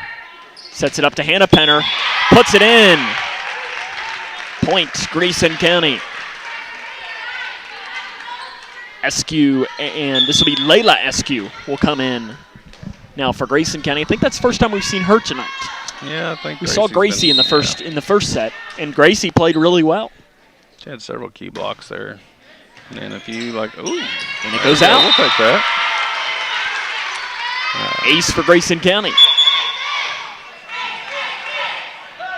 Sets it up to Hannah Penner. Puts it in. Point, Grayson County. Eskew, and this will be Layla Eskew will come in now for Grayson County. I think that's the first time we've seen her tonight. Yeah, I think we saw Gracie in the first set, and Gracie played really well. She had several key blocks there, and a few ooh, and it goes out. We'll take that. Ace for Grayson County.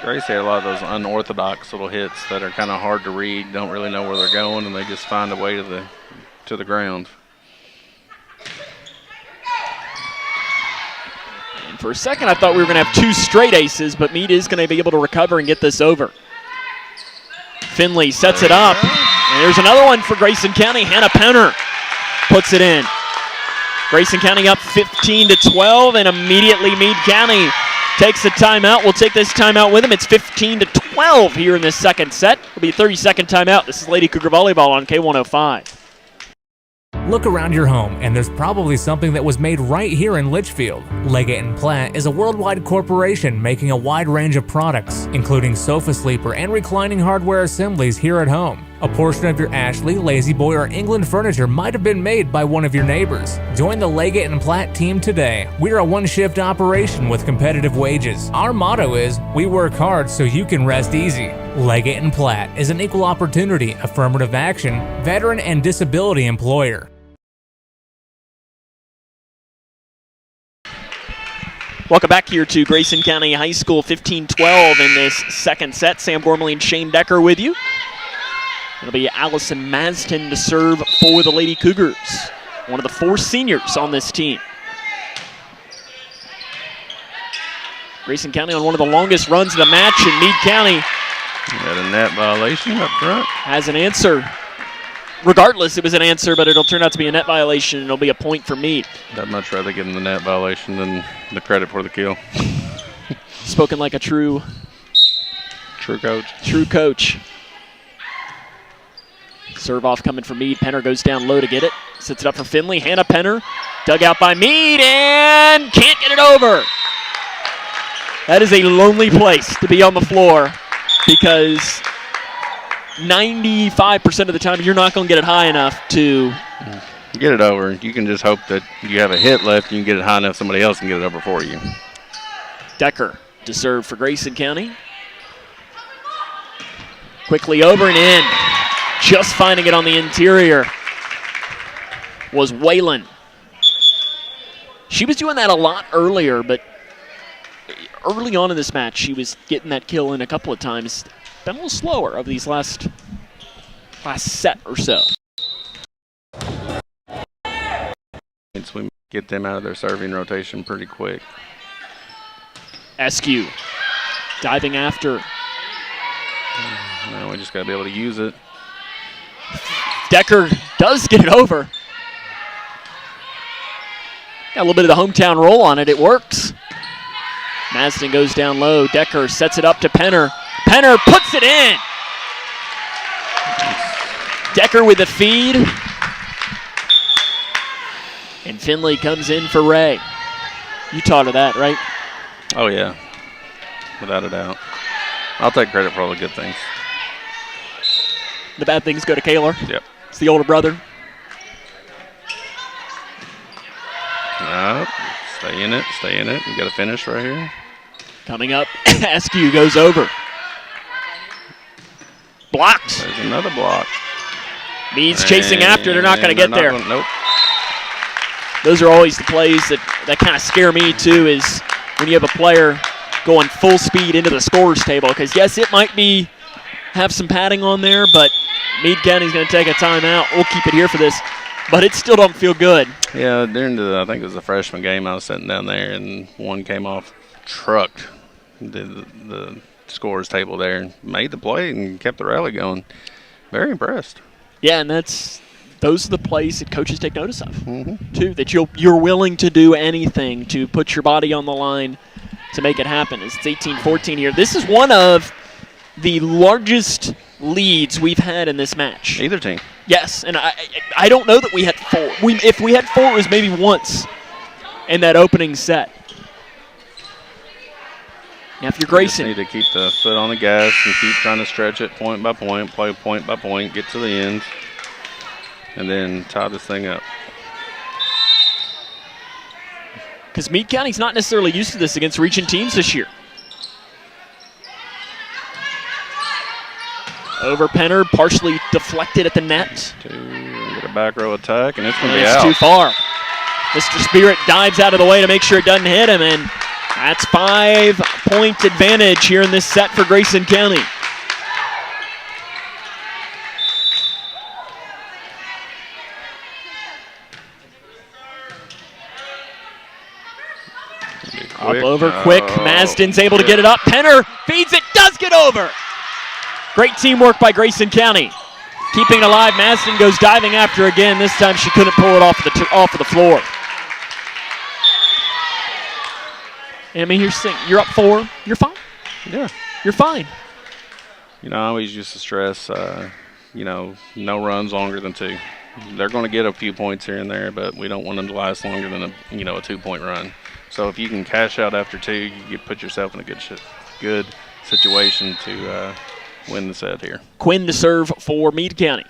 Gracie had a lot of those unorthodox little hits that are kind of hard to read, don't really know where they're going, and they just find a way to the ground. And for a second, I thought we were going to have 2 straight aces, but Meade is going to be able to recover and get this over. Finley sets it up, and there's another one for Grayson County. Hannah Penner puts it in. Grayson County up 15-12, and immediately Meade County takes a timeout. We'll take this timeout with them. It's 15-12 here in this second set. It'll be a 30-second timeout. This is Lady Cougar Volleyball on K105. Look around your home, and there's probably something that was made right here in Litchfield. Leggett & Platt is a worldwide corporation making a wide range of products, including sofa sleeper and reclining hardware assemblies here at home. A portion of your Ashley, Lazy Boy, or England furniture might have been made by one of your neighbors. Join the Leggett & Platt team today. We're a one-shift operation with competitive wages. Our motto is, we work hard so you can rest easy. Leggett & Platt is an equal opportunity, affirmative action, veteran and disability employer. Welcome back here to Grayson County High School, 15-12 in this second set. Sam Gormley and Shane Decker with you. It'll be Allison Maston to serve for the Lady Cougars, one of the 4 seniors on this team. Grayson County on one of the longest runs of the match, and Meade County got a net violation up front. Has an answer. Regardless, it was an answer, but it'll turn out to be a net violation, and it'll be a point for Meade. I'd much rather get in the net violation than the credit for the kill. Spoken like a true coach. True coach. Serve off coming for Meade. Penner goes down low to get it. Sets it up for Finley. Hannah Penner. Dug out by Meade and can't get it over. That is a lonely place to be on the floor because 95% of the time you're not going to get it high enough to get it over. You can just hope that you have a hit left and you can get it high enough somebody else can get it over for you. Decker to serve for Grayson County. Quickly over and in. Just finding it on the interior was Whalen. She was doing that a lot earlier, but early on in this match, she was getting that kill in a couple of times. Been a little slower of these last set or so. We get them out of their serving rotation pretty quick. Eskew diving after. Now we just got to be able to use it. Decker does get it over. Got a little bit of the hometown roll on it. It works. Maston goes down low. Decker sets it up to Penner. Penner puts it in. Decker with the feed. And Finley comes in for Ray. You taught her that, right? Oh, yeah. Without a doubt. I'll take credit for all the good things. The bad things go to Kaler. Yep. It's the older brother. Nope. Stay in it. Stay in it. You got to finish right here. Coming up, Askew goes over. Blocked. There's another block. Meade's chasing after. They're not going to get there. Nope. Those are always the plays that kind of scare me, too, is when you have a player going full speed into the scorer's table. Because, yes, it might have some padding on there, but Meade County's going to take a timeout. We'll keep it here for this. But it still don't feel good. Yeah, during I think it was the freshman game, I was sitting down there, and one came off, trucked the scorer's table there, and made the play and kept the rally going. Very impressed. Yeah, and those are the plays that coaches take notice of, too, that you're willing to do anything to put your body on the line to make it happen. It's 18-14 here. This is one of the largest leads we've had in this match. Either team. Yes, and I don't know that we had 4. If we had 4, it was maybe once in that opening set. Now, if you're Grayson, you just need to keep the foot on the gas and keep trying to stretch it point by point, play point by point, get to the end, and then tie this thing up. Because Meade County's not necessarily used to this against region teams this year. Over Penner, partially deflected at the net. Get a back row attack, and it's going to be out. It's too far. Mr. Spirit dives out of the way to make sure it doesn't hit him, and that's 5-point advantage here in this set for Grayson County. Up over quick. Maston's able to get it up. Penner feeds it, does get over. Great teamwork by Grayson County. Keeping it alive, Maston goes diving after again. This time she couldn't pull it off of the floor. I mean, you're up 4. You're fine. Yeah. You're fine. You know, I always used to stress, you know, no runs longer than 2. They're going to get a few points here and there, but we don't want them to last longer than a 2-point run. So if you can cash out after 2, you put yourself in a good situation to win the set here. Quinn to serve for Meade County.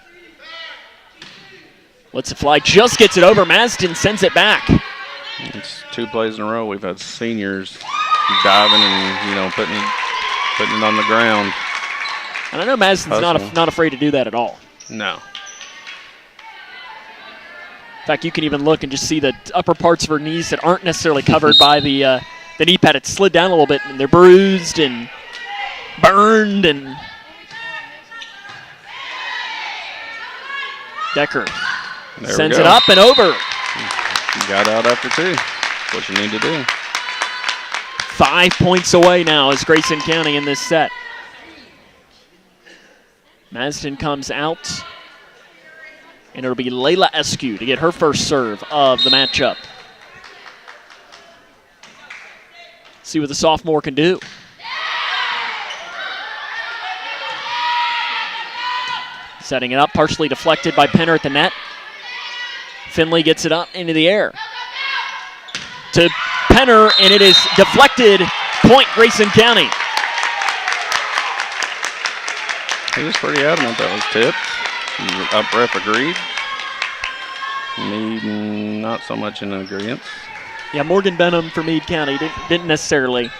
Lets it fly, just gets it over. Masden sends it back. It's 2 plays in a row. We've had seniors diving and, putting it on the ground. And I know Masden's not afraid to do that at all. No. In fact, you can even look and just see the upper parts of her knees that aren't necessarily covered by the knee pad. It slid down a little bit, and they're bruised and burned. And Decker sends it up and over. You got out after 2. That's what you need to do. 5 points away now is Grayson County in this set. Masden comes out, and it'll be Layla Eskew to get her first serve of the matchup. See what the sophomore can do. Setting it up, partially deflected by Penner at the net. Finley gets it up into the air to Penner, and it is deflected. Point Grayson County. He was pretty adamant that was tipped. The up ref agreed. Meade not so much in agreement. Yeah, Morgan Benham for Meade County didn't necessarily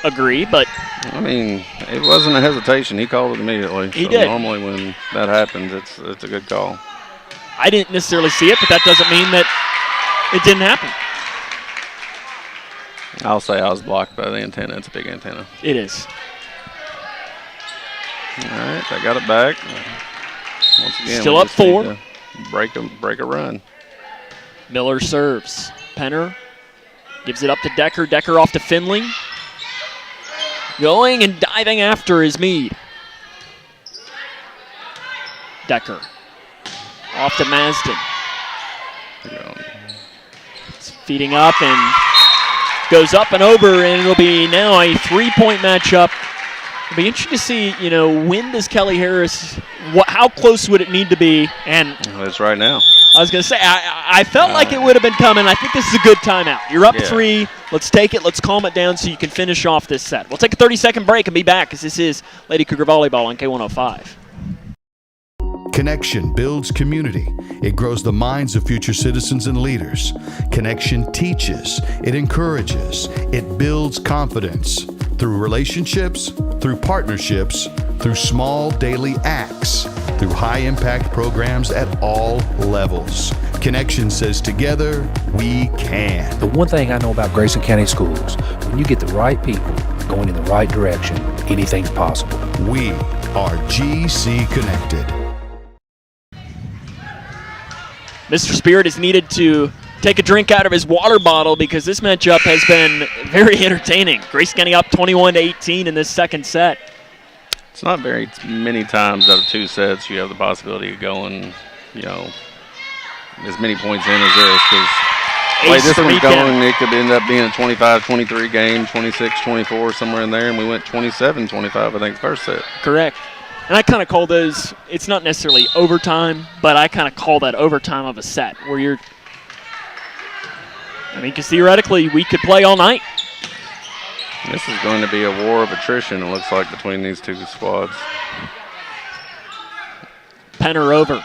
agree, but I mean, it wasn't a hesitation. He called it immediately. He did. Normally when that happens, it's a good call. I didn't necessarily see it, but that doesn't mean that it didn't happen. I'll say I was blocked by the antenna. It's a big antenna. It is. All right, they got it back. Once again, still up 4. Break a run. Miller serves. Penner gives it up to Decker. Decker off to Finley. Going and diving after is Meade. Decker off to Masden. It's feeding up and goes up and over, and it'll be now a 3-point matchup. It'll be interesting to see, when does Kelly Harris, how close would it need to be? And it's right now. I was going to say, I felt like it would have been coming. I think this is a good timeout. You're up 3. Let's take it. Let's calm it down so you can finish off this set. We'll take a 30-second break and be back, as this is Lady Cougar Volleyball on K105. Connection builds community. It grows the minds of future citizens and leaders. Connection teaches. It encourages. It builds confidence. Through relationships, through partnerships, through small daily acts, through high-impact programs at all levels. Connection says together, we can. The one thing I know about Grayson County Schools, when you get the right people going in the right direction, anything's possible. We are GC Connected. Mr. Spirit is needed to take a drink out of his water bottle because this matchup has been very entertaining. Grayson County up 21-18 in this second set. It's not very many times out of 2 sets you have the possibility of going, as many points in as this. Because the way this one's going, it could end up being a 25-23 game, 26-24, somewhere in there, and we went 27-25, I think, first set. Correct. And I kind of call those, it's not necessarily overtime, but I kind of call that overtime of a set where because theoretically we could play all night. This is going to be a war of attrition, it looks like, between these 2 squads. Penner over.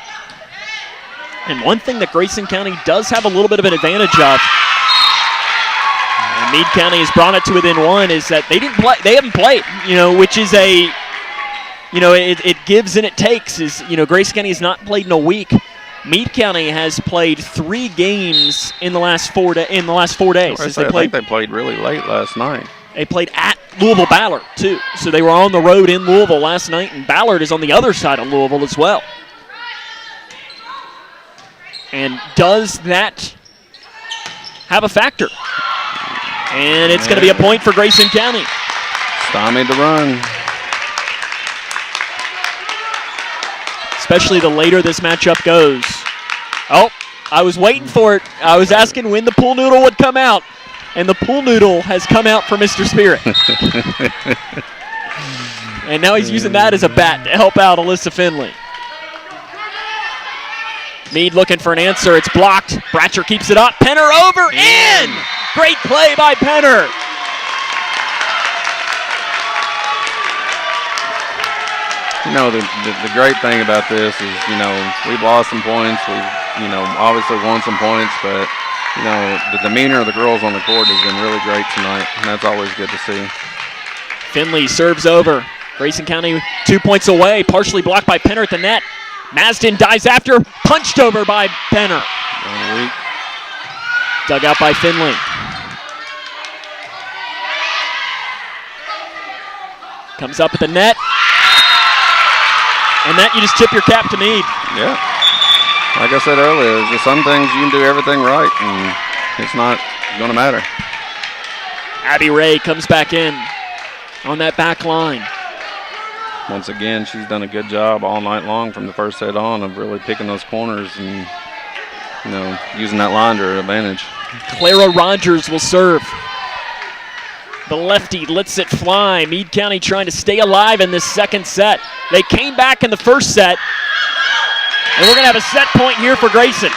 And one thing that Grayson County does have a little bit of an advantage of, and Meade County has brought it to within 1, is that they haven't played, which is it gives and it takes. Grayson County has not played in a week. Meade County has played 3 games in the last 4 days. I think they played really late last night. They played at Louisville Ballard too, so they were on the road in Louisville last night, and Ballard is on the other side of Louisville as well. And does that have a factor? And it's going to be a point for Grayson County. Stymied the run. Especially the later this matchup goes. Oh, I was waiting for it. I was asking when the pool noodle would come out. and the pool noodle has come out for Mr. Spirit. And now he's using that as a bat to help out Alyssa Finley. Meade looking for an answer. It's blocked. Bratcher keeps it up. Penner over. In! Great play by Penner. You know, the great thing about this is, you know, we've lost some points. We've, you know, obviously won some points, but, you know, the demeanor of the girls on the court has been really great tonight, and that's always good to see. Finley serves over. Grayson County 2 points away, partially blocked by Penner at the net. Masden dives after, punched over by Penner. Dug out by Finley. Comes up at the net. And that you just tip your cap to Meade. Yeah. Like I said earlier, there's some things you can do everything right, and it's not going to matter. Abby Ray comes back in on that back line. Once again, she's done a good job all night long from the first set on of really picking those corners and, you know, using that line to her advantage. Clara Rogers will serve. The lefty lets it fly. Meade County trying to stay alive in this second set. They came back in the first set, and we're going to have a set point here for Grayson.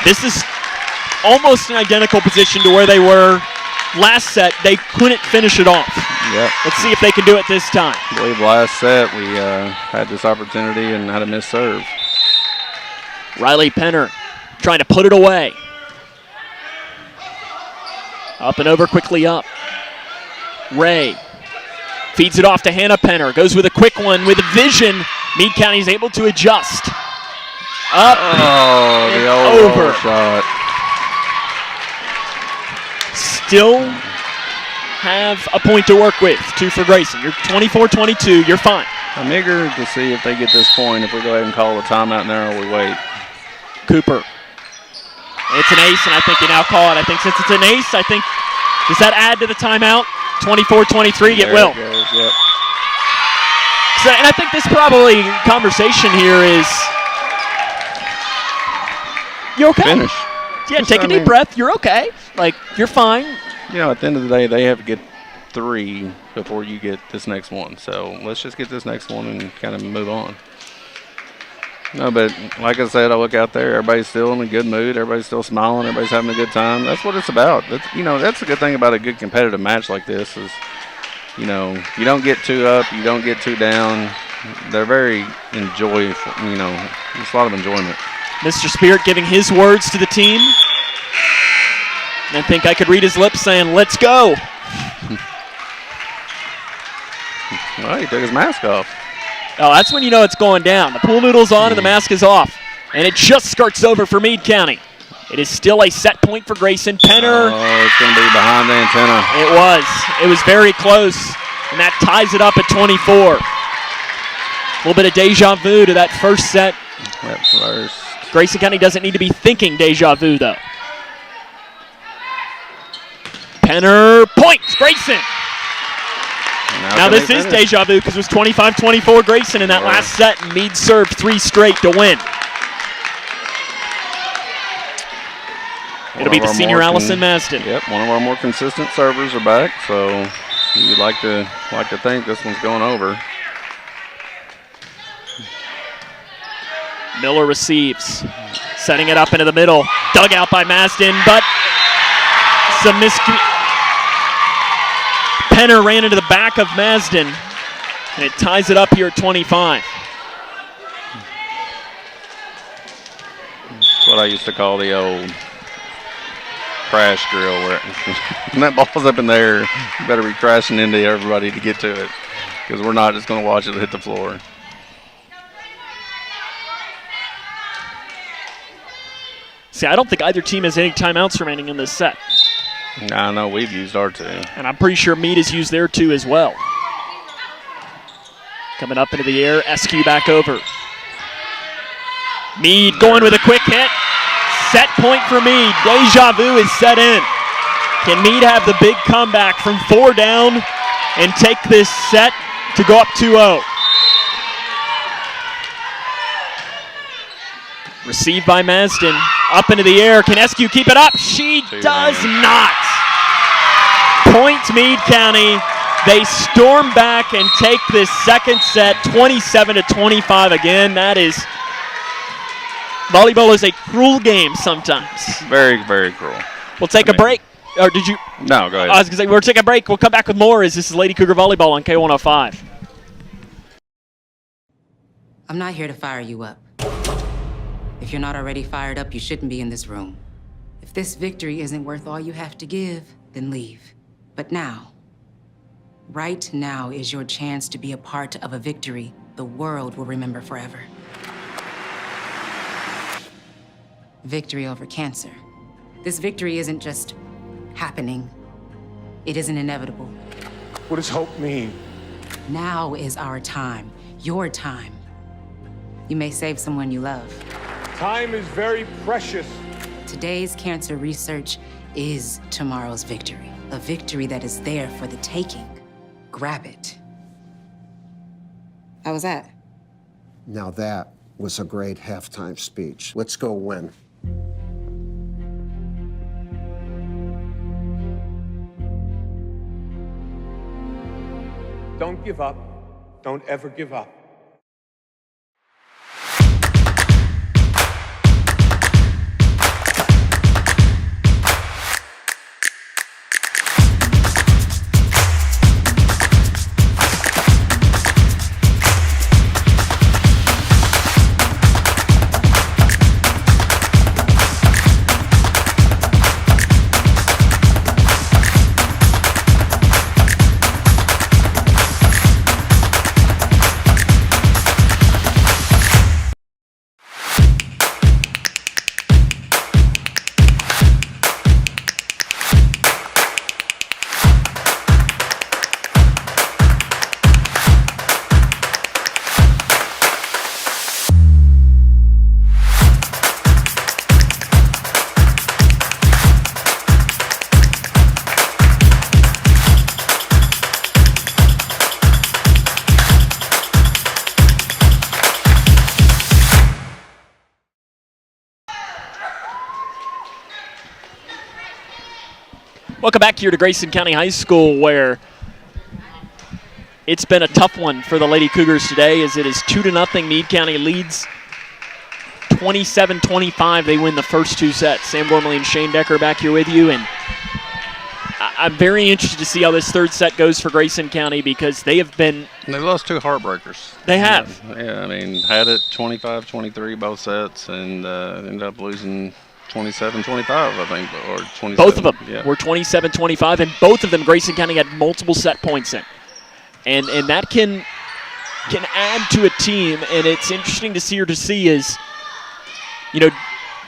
This is almost an identical position to where they were last set. They couldn't finish it off. Yep. Let's see if they can do it this time. I believe last set we had this opportunity and had a missed serve. Riley Penner trying to put it away. Up and over, quickly up. Ray feeds it off to Hannah Penner. Goes with a quick one with vision. Meade County is able to adjust. Up the old over shot. Still have a point to work with. 2 for Grayson. You're 24-22. You're fine. I'm eager to see if they get this point, if we go ahead and call a timeout now or we wait. Cooper. It's an ace, and I think you now call it. I think since it's an ace, I think, does that add to the timeout? 24-23, it will. It goes, yep. So, and I think this probably conversation here is, you okay? Finish. Yeah, take a deep breath. You're okay. Like, you're fine. You know, at the end of the day, they have to get 3 before you get this next one. So let's just get this next one and kind of move on. No, but like I said, I look out there, everybody's still in a good mood, everybody's still smiling, everybody's having a good time. That's what it's about. That's, you know, that's the good thing about a good competitive match like this is, you know, you don't get too up, you don't get too down. They're very enjoyable, you know, it's a lot of enjoyment. Mr. Spirit giving his words to the team. And I think I could read his lips saying, let's go. Well, he took his mask off. Oh, that's when you know it's going down. The pool noodle's on and the mask is off. And it just skirts over for Meade County. It is still a set point for Grayson. Penner. Oh, it's going to be behind the antenna. It was. It was very close. And that ties it up at 24. A little bit of deja vu to that first set. That first. Grayson County doesn't need to be thinking deja vu, though. Penner points. Grayson. Now this is deja vu because it was 25-24 Grayson in that last set, and Meade served 3 straight to win. It'll be the senior Allison Masden. Yep, one of our more consistent servers are back, so you'd like to think this one's going over. Miller receives, setting it up into the middle. Dug out by Masden, but some Penner ran into the back of Masden, and it ties it up here at 25. That's what I used to call the old crash drill, where when that ball's up in there, you better be crashing into everybody to get to it, because we're not just going to watch it hit the floor. See, I don't think either team has any timeouts remaining in this set. I know we've used our 2. And I'm pretty sure Meade has used their 2 as well. Coming up into the air, SQ back over. Meade going with a quick hit. Set point for Meade. Deja vu is set in. Can Meade have the big comeback from 4 down and take this set to go up 2-0? Received by Masden. Up into the air. Can SQ keep it up? She does not. Point Meade County. They storm back and take this second set 27-25 again. That is, volleyball is a cruel game sometimes. Very, very cruel. We'll take a break. Or did you? No, go ahead. I was going to say, we'll take a break. We'll come back with more as this is Lady Cougar Volleyball on K105. I'm not here to fire you up. If you're not already fired up, you shouldn't be in this room. If this victory isn't worth all you have to give, then leave. But now, right now is your chance to be a part of a victory the world will remember forever. Victory over cancer. This victory isn't just happening. It isn't inevitable. What does hope mean? Now is our time, your time. You may save someone you love. Time is very precious. Today's cancer research is tomorrow's victory. A victory that is there for the taking. Grab it. How was that? Now that was a great halftime speech. Let's go win. Don't give up. Don't ever give up. Welcome back here to Grayson County High School, where it's been a tough one for the Lady Cougars today, as it is 2-0. Meade County leads 27-25. They win the first two sets. Sam Gormley and Shane Decker back here with you, and I'm very interested to see how this third set goes for Grayson County, because they have been... They lost two heartbreakers. They have. Yeah, I mean, had it 25-23 both sets, and ended up losing 27-25, I think, or 27. Both of them yeah. were 27-25, and both of them Grayson County had multiple set points in. And that can add to a team, and it's interesting to see is, you know,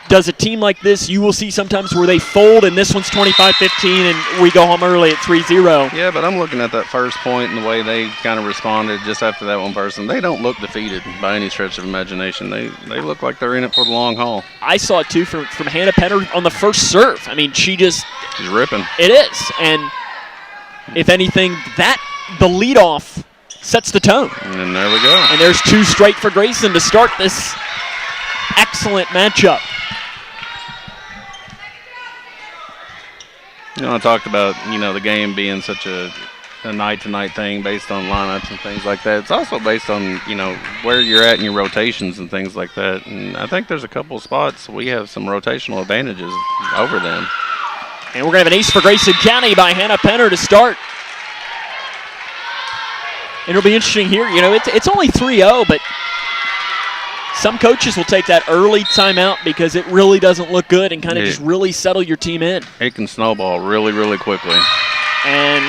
does a team like this, you will see sometimes where they fold, and this one's 25-15, and we go home early at 3-0. Yeah, but I'm looking at that first point and the way they kind of responded just after that one person. They don't look defeated by any stretch of imagination. They look like they're in it for the long haul. I saw it, too, from Hannah Penner on the first serve. I mean, she's ripping. It is, and if anything, the leadoff sets the tone. And there we go. And there's two straight for Grayson to start this excellent matchup. You know, I talked about, the game being such a night-to-night thing based on lineups and things like that. It's also based on, where you're at in your rotations and things like that. And I think there's a couple of spots we have some rotational advantages over them. And we're going to have an ace for Grayson County by Hannah Penner to start. And it'll be interesting here. It's only 3-0, but some coaches will take that early timeout because it really doesn't look good and kind of just really settle your team in. It can snowball really, really quickly. And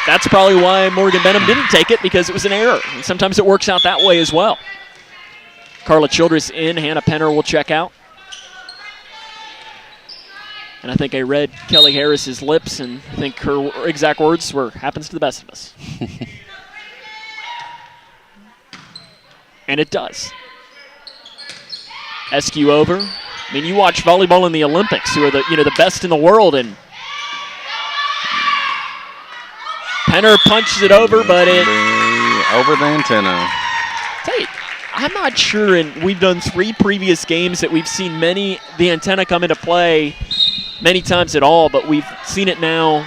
that's probably why Morgan Benham didn't take it, because it was an error. And sometimes it works out that way as well. Carla Childress in. Hannah Penner will check out. And I think I read Kelly Harris's lips, and I think her exact words were, "Happens to the best of us." And it does. SQ over. I mean, you watch volleyball in the Olympics, who are the best in the world, and Penner punches it over, but it over the antenna. Tell you, I'm not sure, and we've done 3 previous games that we've seen the antenna come into play many times at all, but we've seen it now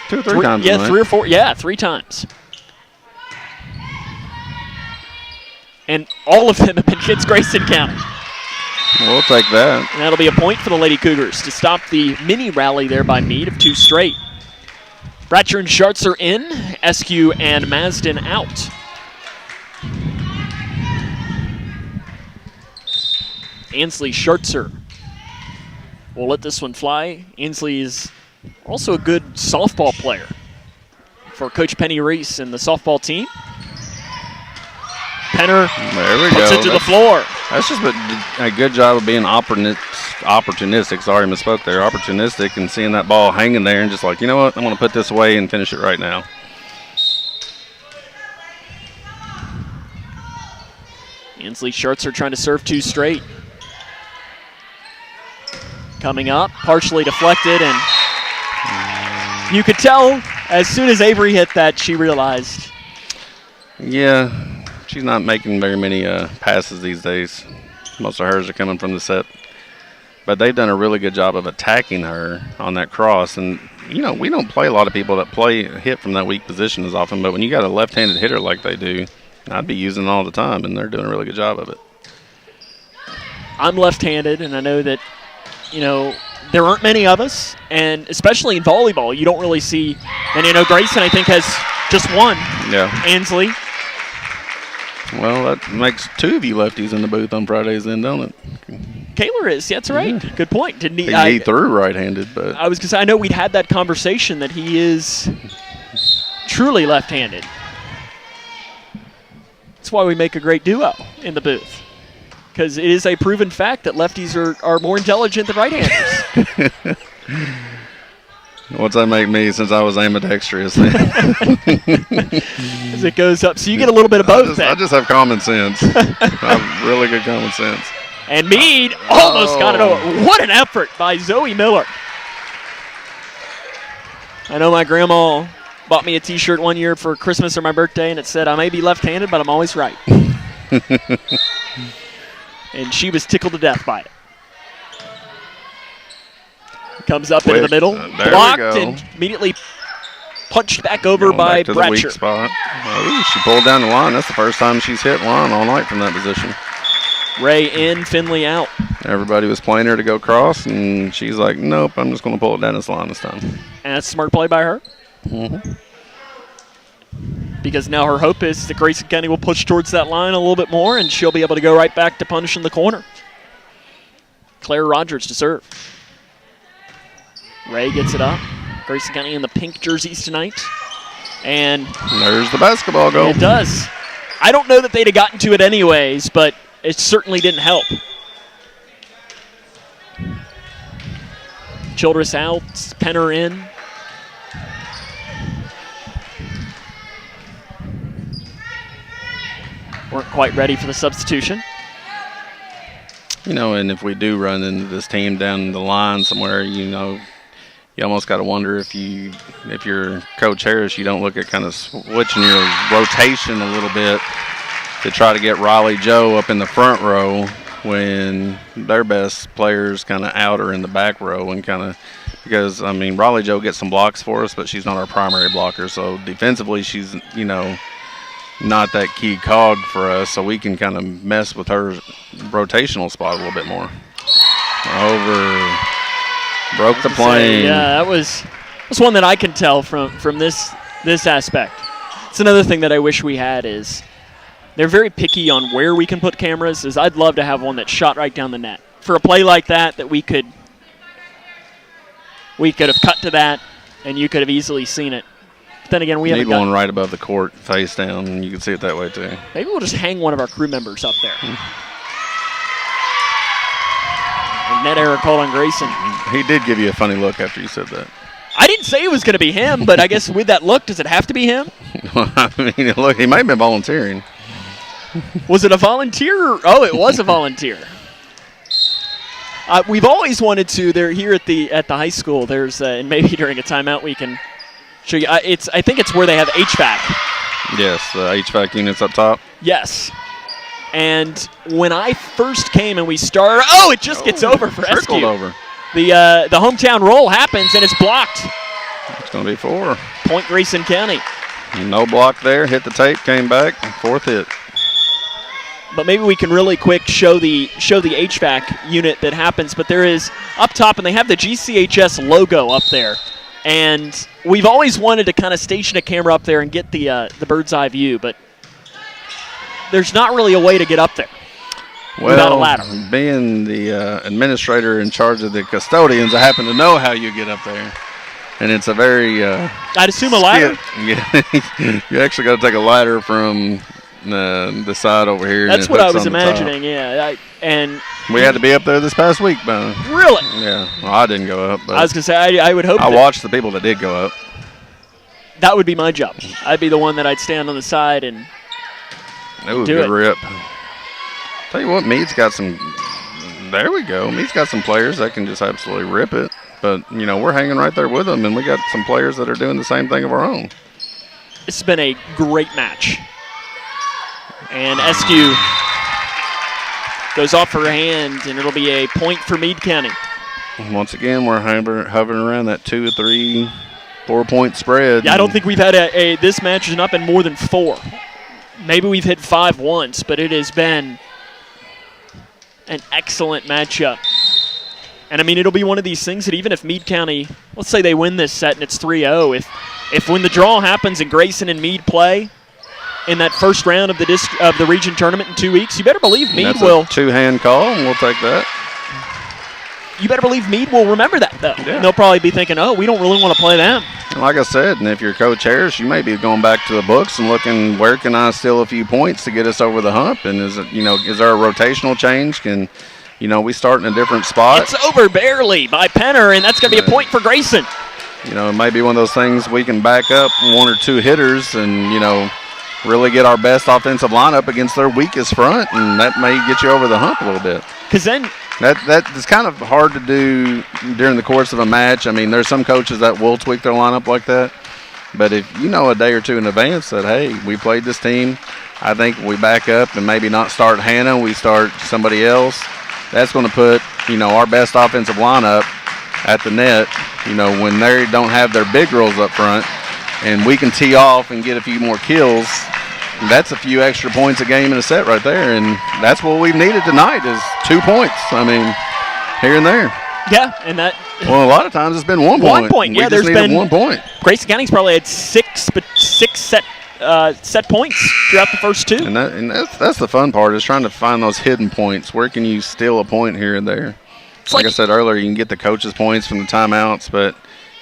2 or 3 times. Yeah, 3 or 4. Yeah, 3 times. And all of them have been against Grayson County. We'll take that. And that'll be a point for the Lady Cougars to stop the mini rally there by Meade of 2 straight. Bratcher and Schartz are in. SQ and Masden out. Ansley Schartzer will let this one fly. Ansley is also a good softball player for Coach Penny Reese and the softball team. Penner puts it to the floor. That's just a good job of being opportunistic. Sorry, misspoke there. Opportunistic and seeing that ball hanging there and just like, you know what, I'm going to put this away and finish it right now. Ansley Schartzer trying to serve 2 straight. Coming up, partially deflected, and you could tell as soon as Avery hit that, she realized. Yeah, she's not making very many passes these days. Most of hers are coming from the set. But they've done a really good job of attacking her on that cross. And, you know, we don't play a lot of people that hit from that weak position as often, but when you got a left-handed hitter like they do, I'd be using it all the time, and they're doing a really good job of it. I'm left-handed, and I know that, you know, there aren't many of us, and especially in volleyball, you don't really see. And, you know, Grayson, I think, has just one. Yeah. Ansley. Well, that makes 2 of you lefties in the booth on Fridays then, don't it? Kaler is. That's right. Yeah. Good point. Didn't he? He threw right-handed, but I was going to say, I know we'd had that conversation that he is truly left-handed. That's why we make a great duo in the booth, because it is a proven fact that lefties are more intelligent than right-handers. What's that make me since I was ambidextrous? As it goes up. So you get a little bit of both. I just have common sense. I have really good common sense. And Meade almost got it over. What an effort by Zoe Miller. I know my grandma bought me a T-shirt one year for Christmas or my birthday, and it said, I may be left-handed, but I'm always right. And she was tickled to death by it. Comes up into the middle, blocked, and immediately punched back over by Bratcher. The weak spot. Oh, she pulled down the line. That's the first time she's hit line all night from that position. Ray in, Finley out. Everybody was playing her to go cross, and she's like, nope, I'm just going to pull it down this line this time. And that's smart play by her. Mm-hmm. Because now her hope is that Grayson County will push towards that line a little bit more, and she'll be able to go right back to punishing the corner. Claire Rogers to serve. Ray gets it up. Grayson County in the pink jerseys tonight. And there's the basketball goal. It does. I don't know that they'd have gotten to it anyways, but it certainly didn't help. Childress out, Penner in. Weren't quite ready for the substitution. You know, and if we do run into this team down the line somewhere, you know, you almost got to wonder if you're Coach Harris, you don't look at kind of switching your rotation a little bit to try to get Raleigh Joe up in the front row when their best players kind of out or in the back row, and kind of because, I mean, Raleigh Joe gets some blocks for us, but she's not our primary blocker. So defensively, she's, you know, not that key cog for us, so we can kind of mess with her rotational spot a little bit more. Broke the plane. Yeah, that was one that I can tell from this aspect. It's another thing that I wish we had is they're very picky on where we can put cameras. Is I'd love to have one that shot right down the net. For a play like that we could have cut to that and you could have easily seen it. But then again, we need one right above the court, face down, and you can see it that way too. Maybe we'll just hang one of our crew members up there. Net error called on Grayson. He did give you a funny look after you said that. I didn't say it was going to be him, but I guess with that look, does it have to be him? I mean, look, he might have been volunteering. Was it a volunteer? Oh, it was a volunteer. We've always wanted to. They're here at the high school. There's and maybe during a timeout we can show you. I think it's where they have HVAC. Yes, the HVAC units up top. Yes. And when I first came and we started, it just gets over for SQ. Over. The hometown roll happens, and it's blocked. It's going to be 4. Point Grayson County. No block there. Hit the tape, came back. 4th hit. But maybe we can really quick show the HVAC unit that happens. But there is up top, and they have the GCHS logo up there. And we've always wanted to kind of station a camera up there and get the bird's eye view, but there's not really a way to get up there without a ladder. Being the administrator in charge of the custodians, I happen to know how you get up there. And it's a very... I'd assume a ladder? Yeah, you actually got to take a ladder from the side over here. That's what I was imagining, yeah. And we had to be up there this past week, man. Really? Yeah. Well, I didn't go up. But I was going to say, I would hope I watched the people that did go up. That would be my job. I'd be the one that I'd stand on the side and it was a good rip. Tell you what, Meade's got some... There we go. Meade's got some players that can just absolutely rip it. But, we're hanging right there with them, and we got some players that are doing the same thing of our own. It's been a great match. And SQ goes off her hand, and it'll be a point for Meade County. Once again, we're hovering around that 2, 3, 4-point spread. Yeah, I don't think we've had this match has not been more than 4. Maybe we've hit 5 once, but it has been an excellent matchup. And, it'll be one of these things that even if Meade County, let's say they win this set and it's 3-0, if when the draw happens and Grayson and Meade play in that first round of the region tournament in 2 weeks, you better believe Meade will. That's a 2-hand call, and we'll take that. You better believe Meade will remember that, though. Yeah. And they'll probably be thinking, we don't really want to play them. Like I said, and if you're Coach Harris, you may be going back to the books and looking, where can I steal a few points to get us over the hump? And is there a rotational change? Can we start in a different spot? It's over barely by Penner, and that's going to be a point for Grayson. It may be one of those things we can back up 1 or 2 hitters and, really get our best offensive lineup against their weakest front, and that may get you over the hump a little bit. Because then that is kind of hard to do during the course of a match. There's some coaches that will tweak their lineup like that, but if a day or two in advance that, hey, we played this team, I think we back up and maybe not start Hannah, we start somebody else. That's going to put, our best offensive lineup at the net, when they don't have their big girls up front, and we can tee off and get a few more kills. That's a few extra points a game in a set right there, and that's what we've needed tonight is 2 points. Here and there. Yeah, and that. Well, a lot of times it's been 1 point. 1 point, yeah. There's been 1 point. Grayson County's probably had 6 set points throughout the first 2. And that's the fun part is trying to find those hidden points. Where can you steal a point here and there? Like I said earlier, you can get the coaches' points from the timeouts, but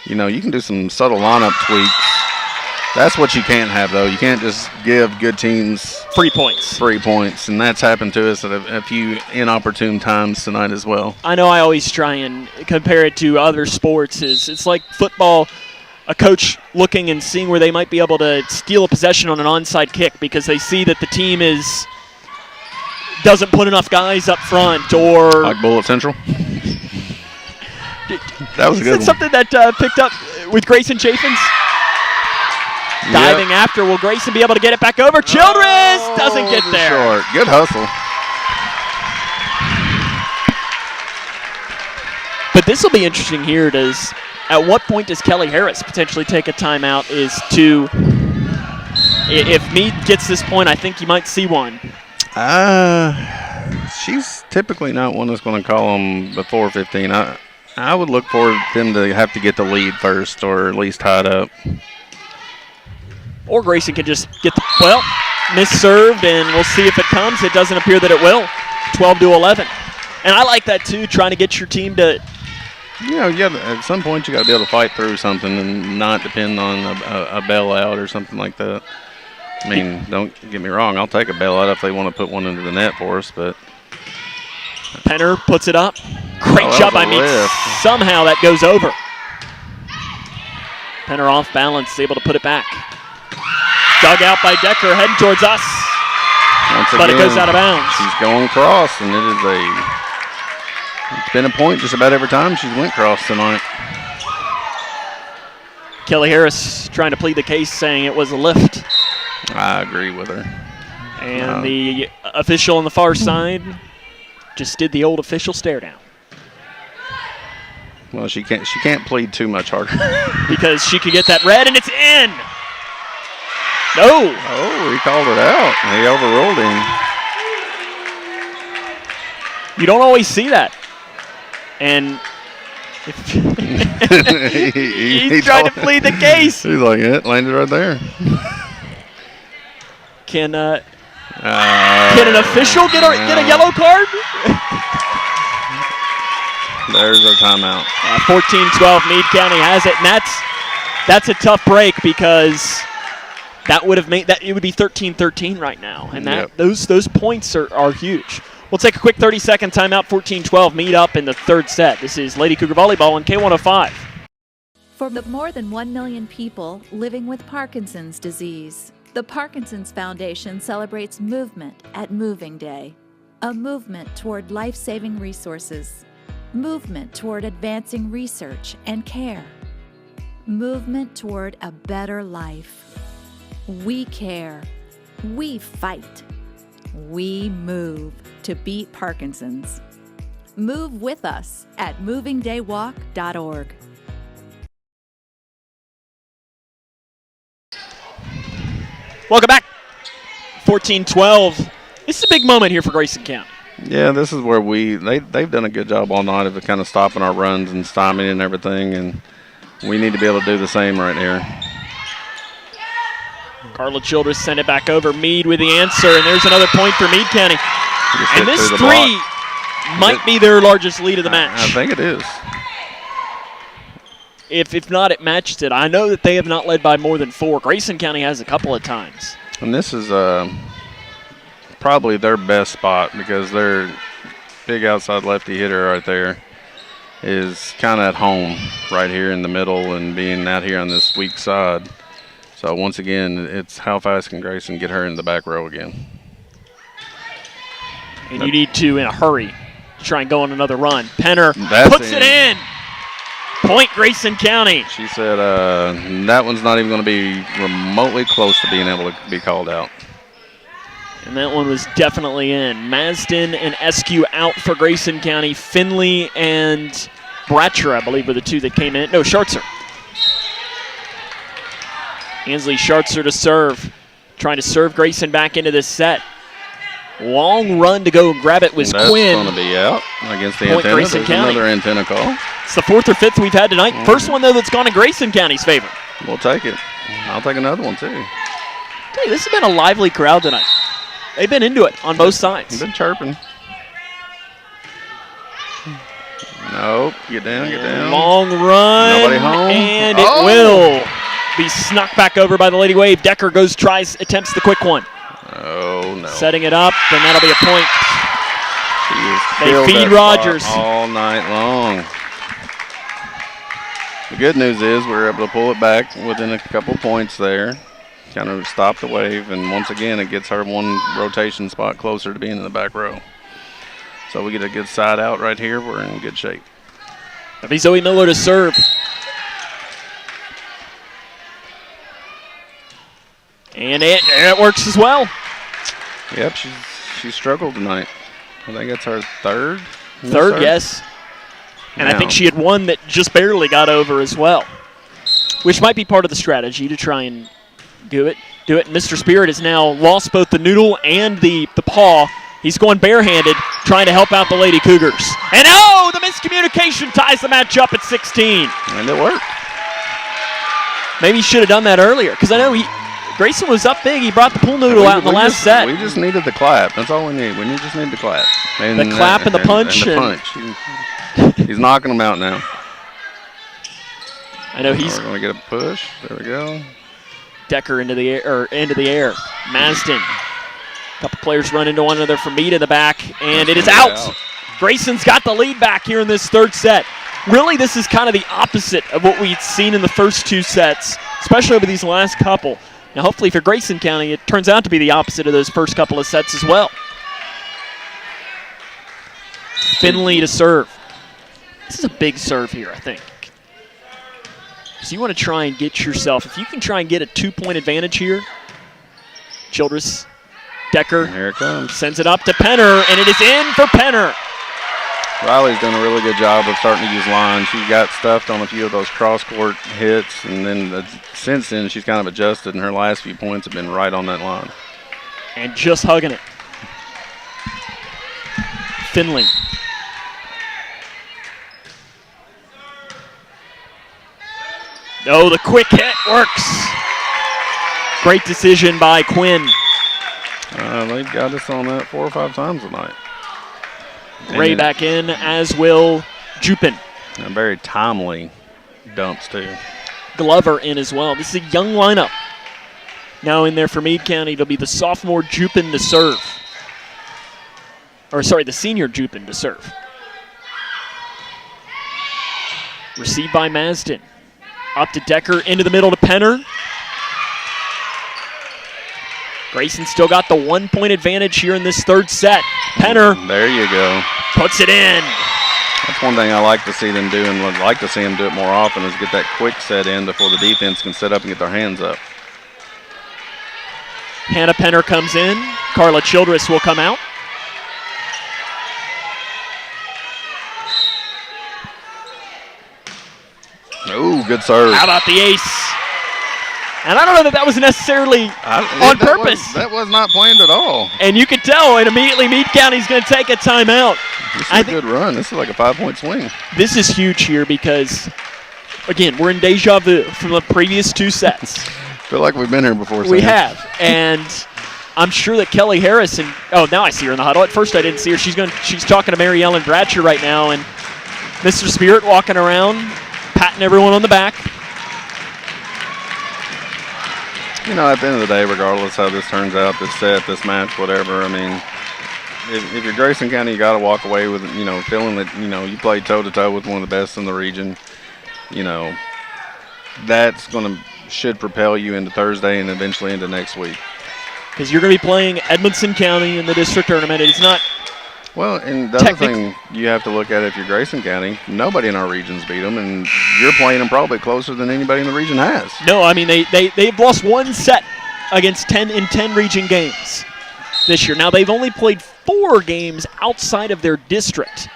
you can do some subtle lineup tweaks. That's what you can't have, though. You can't just give good teams free points, and that's happened to us at a few inopportune times tonight as well. I know I always try and compare it to other sports. It's like football, a coach looking and seeing where they might be able to steal a possession on an onside kick because they see that the team doesn't put enough guys up front, or like Bullet Central. That was a good one. Is that something that picked up with Grayson Chaffins? Diving after. Will Grayson be able to get it back over? Childress doesn't get there. Short. Good hustle. But this will be interesting here. At what point does Kelly Harris potentially take a timeout? If Meade gets this point, I think you might see one. She's typically not one that's going to call them before 15. I would look for them to have to get the lead first, or at least tie it up. Or Grayson can just get misserved, and we'll see if it comes. It doesn't appear that it will. 12-11. And I like that, too, trying to get your team to... at some point you got to be able to fight through something and not depend on a bailout or something like that. Don't get me wrong. I'll take a bailout if they want to put one into the net for us, but... Penner puts it up. Great job by Meade. Somehow that goes over. Penner off balance, able to put it back. Dug out by Decker, heading towards us. But it goes out of bounds. She's going cross, and it's been a point just about every time she's went cross tonight. Kelly Harris trying to plead the case, saying it was a lift. I agree with her. And the official on the far side just did the old official stare down. Well, she can't plead too much harder. Because she could get that red, and it's in. No. Oh, he called it out. He overruled him. You don't always see that. And he's trying to plead the case. He's like, it landed right there. Can an official get a yellow card? There's a timeout. 14-12, Meade County has it, and that's a tough break because that would have made that it would be 13-13 right now, and those points are huge. We'll take a quick 30-second timeout. 14-12, Meade up in the third set. This is Lady Cougar Volleyball on K105. For the more than 1 million people living with Parkinson's disease, the Parkinson's Foundation celebrates movement at Moving Day, a movement toward life-saving resources, movement toward advancing research and care, movement toward a better life. We care. We fight. We move to beat Parkinson's. Move with us at movingdaywalk.org. Welcome back. 14-12. This is a big moment here for Grayson County. Yeah, this is where they've done a good job all night of kind of stopping our runs and stymieing and everything, and we need to be able to do the same right here. Carla Childress sent it back over. Meade with the answer, and there's another point for Meade County. And this three might be their largest lead of the match. I think it is. If not, it matched it. I know that they have not led by more than 4. Grayson County has a couple of times. And this is probably their best spot because their big outside lefty hitter right there is kind of at home right here in the middle and being out here on this weak side. So once again, it's how fast can Grayson get her in the back row again. And you need to, in a hurry, try and go on another run. Penner puts it in. Point Grayson County. She said that one's not even going to be remotely close to being able to be called out. And that one was definitely in. Masden and Eskew out for Grayson County. Finley and Bratcher, I believe, were the two that came in. No, Schartzer. Ansley Schartzer to serve. Trying to serve Grayson back into this set. Long run to go grab it was That's Quinn. That's going to be out against the Point antenna. Grayson There's County. another antenna call. It's the 4th or 5th we've had tonight. First one, though, that's gone in Grayson County's favor. We'll take it. I'll take another one, too. Hey, this has been a lively crowd tonight. They've been into it on both sides. They've been chirping. Nope. Get down, get down. Long run. Nobody home. And it will be snuck back over by the Lady Wave. Decker attempts the quick one. Oh, no. Setting it up, and that'll be a point. They feed Rogers all night long. The good news is we were able to pull it back within a couple points there. Kind of stop the wave, and once again, it gets her one rotation spot closer to being in the back row. So we get a good side out right here. We're in good shape. That'll be Zoe Miller to serve. And it works as well. Yep, she struggled tonight. I think it's her third. Third, yes. And I think she had one that just barely got over as well, which might be part of the strategy to try and do it. And Mr. Spirit has now lost both the noodle and the paw. He's going barehanded, trying to help out the Lady Cougars. And the miscommunication ties the match up at 16. And it worked. Maybe he should have done that earlier, because I know Grayson was up big. He brought the pool noodle out in the last set. We just needed the clap. That's all we need. We just need the clap. And the clap and the punch. And the punch. He's knocking them out now. I know he's going to get a push. There we go. Decker into the air. Masden. A couple players run into one another for Meade in the back, and it is out. Grayson's got the lead back here in this third set. Really, this is kind of the opposite of what we'd seen in the first two sets, especially over these last couple. Now, hopefully for Grayson County, it turns out to be the opposite of those first couple of sets as well. Finley to serve. This is a big serve here, I think. So you want to try and get yourself, if you can try and get a 2-point advantage here, Childress Decker Here it comes. sends it up to Penner, and it is in for Penner. Riley's done a really good job of starting to use lines. She got stuffed on a few of those cross-court hits, and then since then she's kind of adjusted, and her last few points have been right on that line. And just hugging it. Finley. Oh, the quick hit works. Great decision by Quinn. They've got us on that 4 or 5 times tonight. Ray back in, as will Jupin. And very timely dumps, too. Glover in as well. This is a young lineup. Now in there for Meade County, it'll be the sophomore Jupin to serve. Or, sorry, the senior Jupin to serve. Received by Masden. Up to Decker, into the middle to Penner. Grayson still got the 1-point advantage here in this third set. Penner. There you go. Puts it in. That's one thing I like to see them do, and would like to see them do it more often, is get that quick set in before the defense can set up and get their hands up. Hannah Penner comes in. Carla Childress will come out. Ooh, good serve. How about the ace? And I don't know that was necessarily on purpose. That was not planned at all. And you could tell, and immediately Meade County's going to take a timeout. This is a good run. This is like a 5-point swing. This is huge here because, again, we're in deja vu from the previous 2 sets. Feel like we've been here before. We have, and I'm sure that Kelly Harris and now I see her in the huddle. At first I didn't see her. She's talking to Mary Ellen Bratcher right now, and Mr. Spirit walking around, patting everyone on the back. You know, at the end of the day, regardless how this turns out, this set, this match, whatever, I mean, if you're Grayson County, you got to walk away with, feeling that, you played toe-to-toe with one of the best in the region. That's should propel you into Thursday and eventually into next week. Because you're going to be playing Edmondson County in the district tournament. It's not... Well, and the other thing you have to look at, if you're Grayson County, nobody in our region's beat them, and you're playing them probably closer than anybody in the region has. No, I mean, they've lost 1 set against 10 region games this year. Now, they've only played 4 games outside of their district.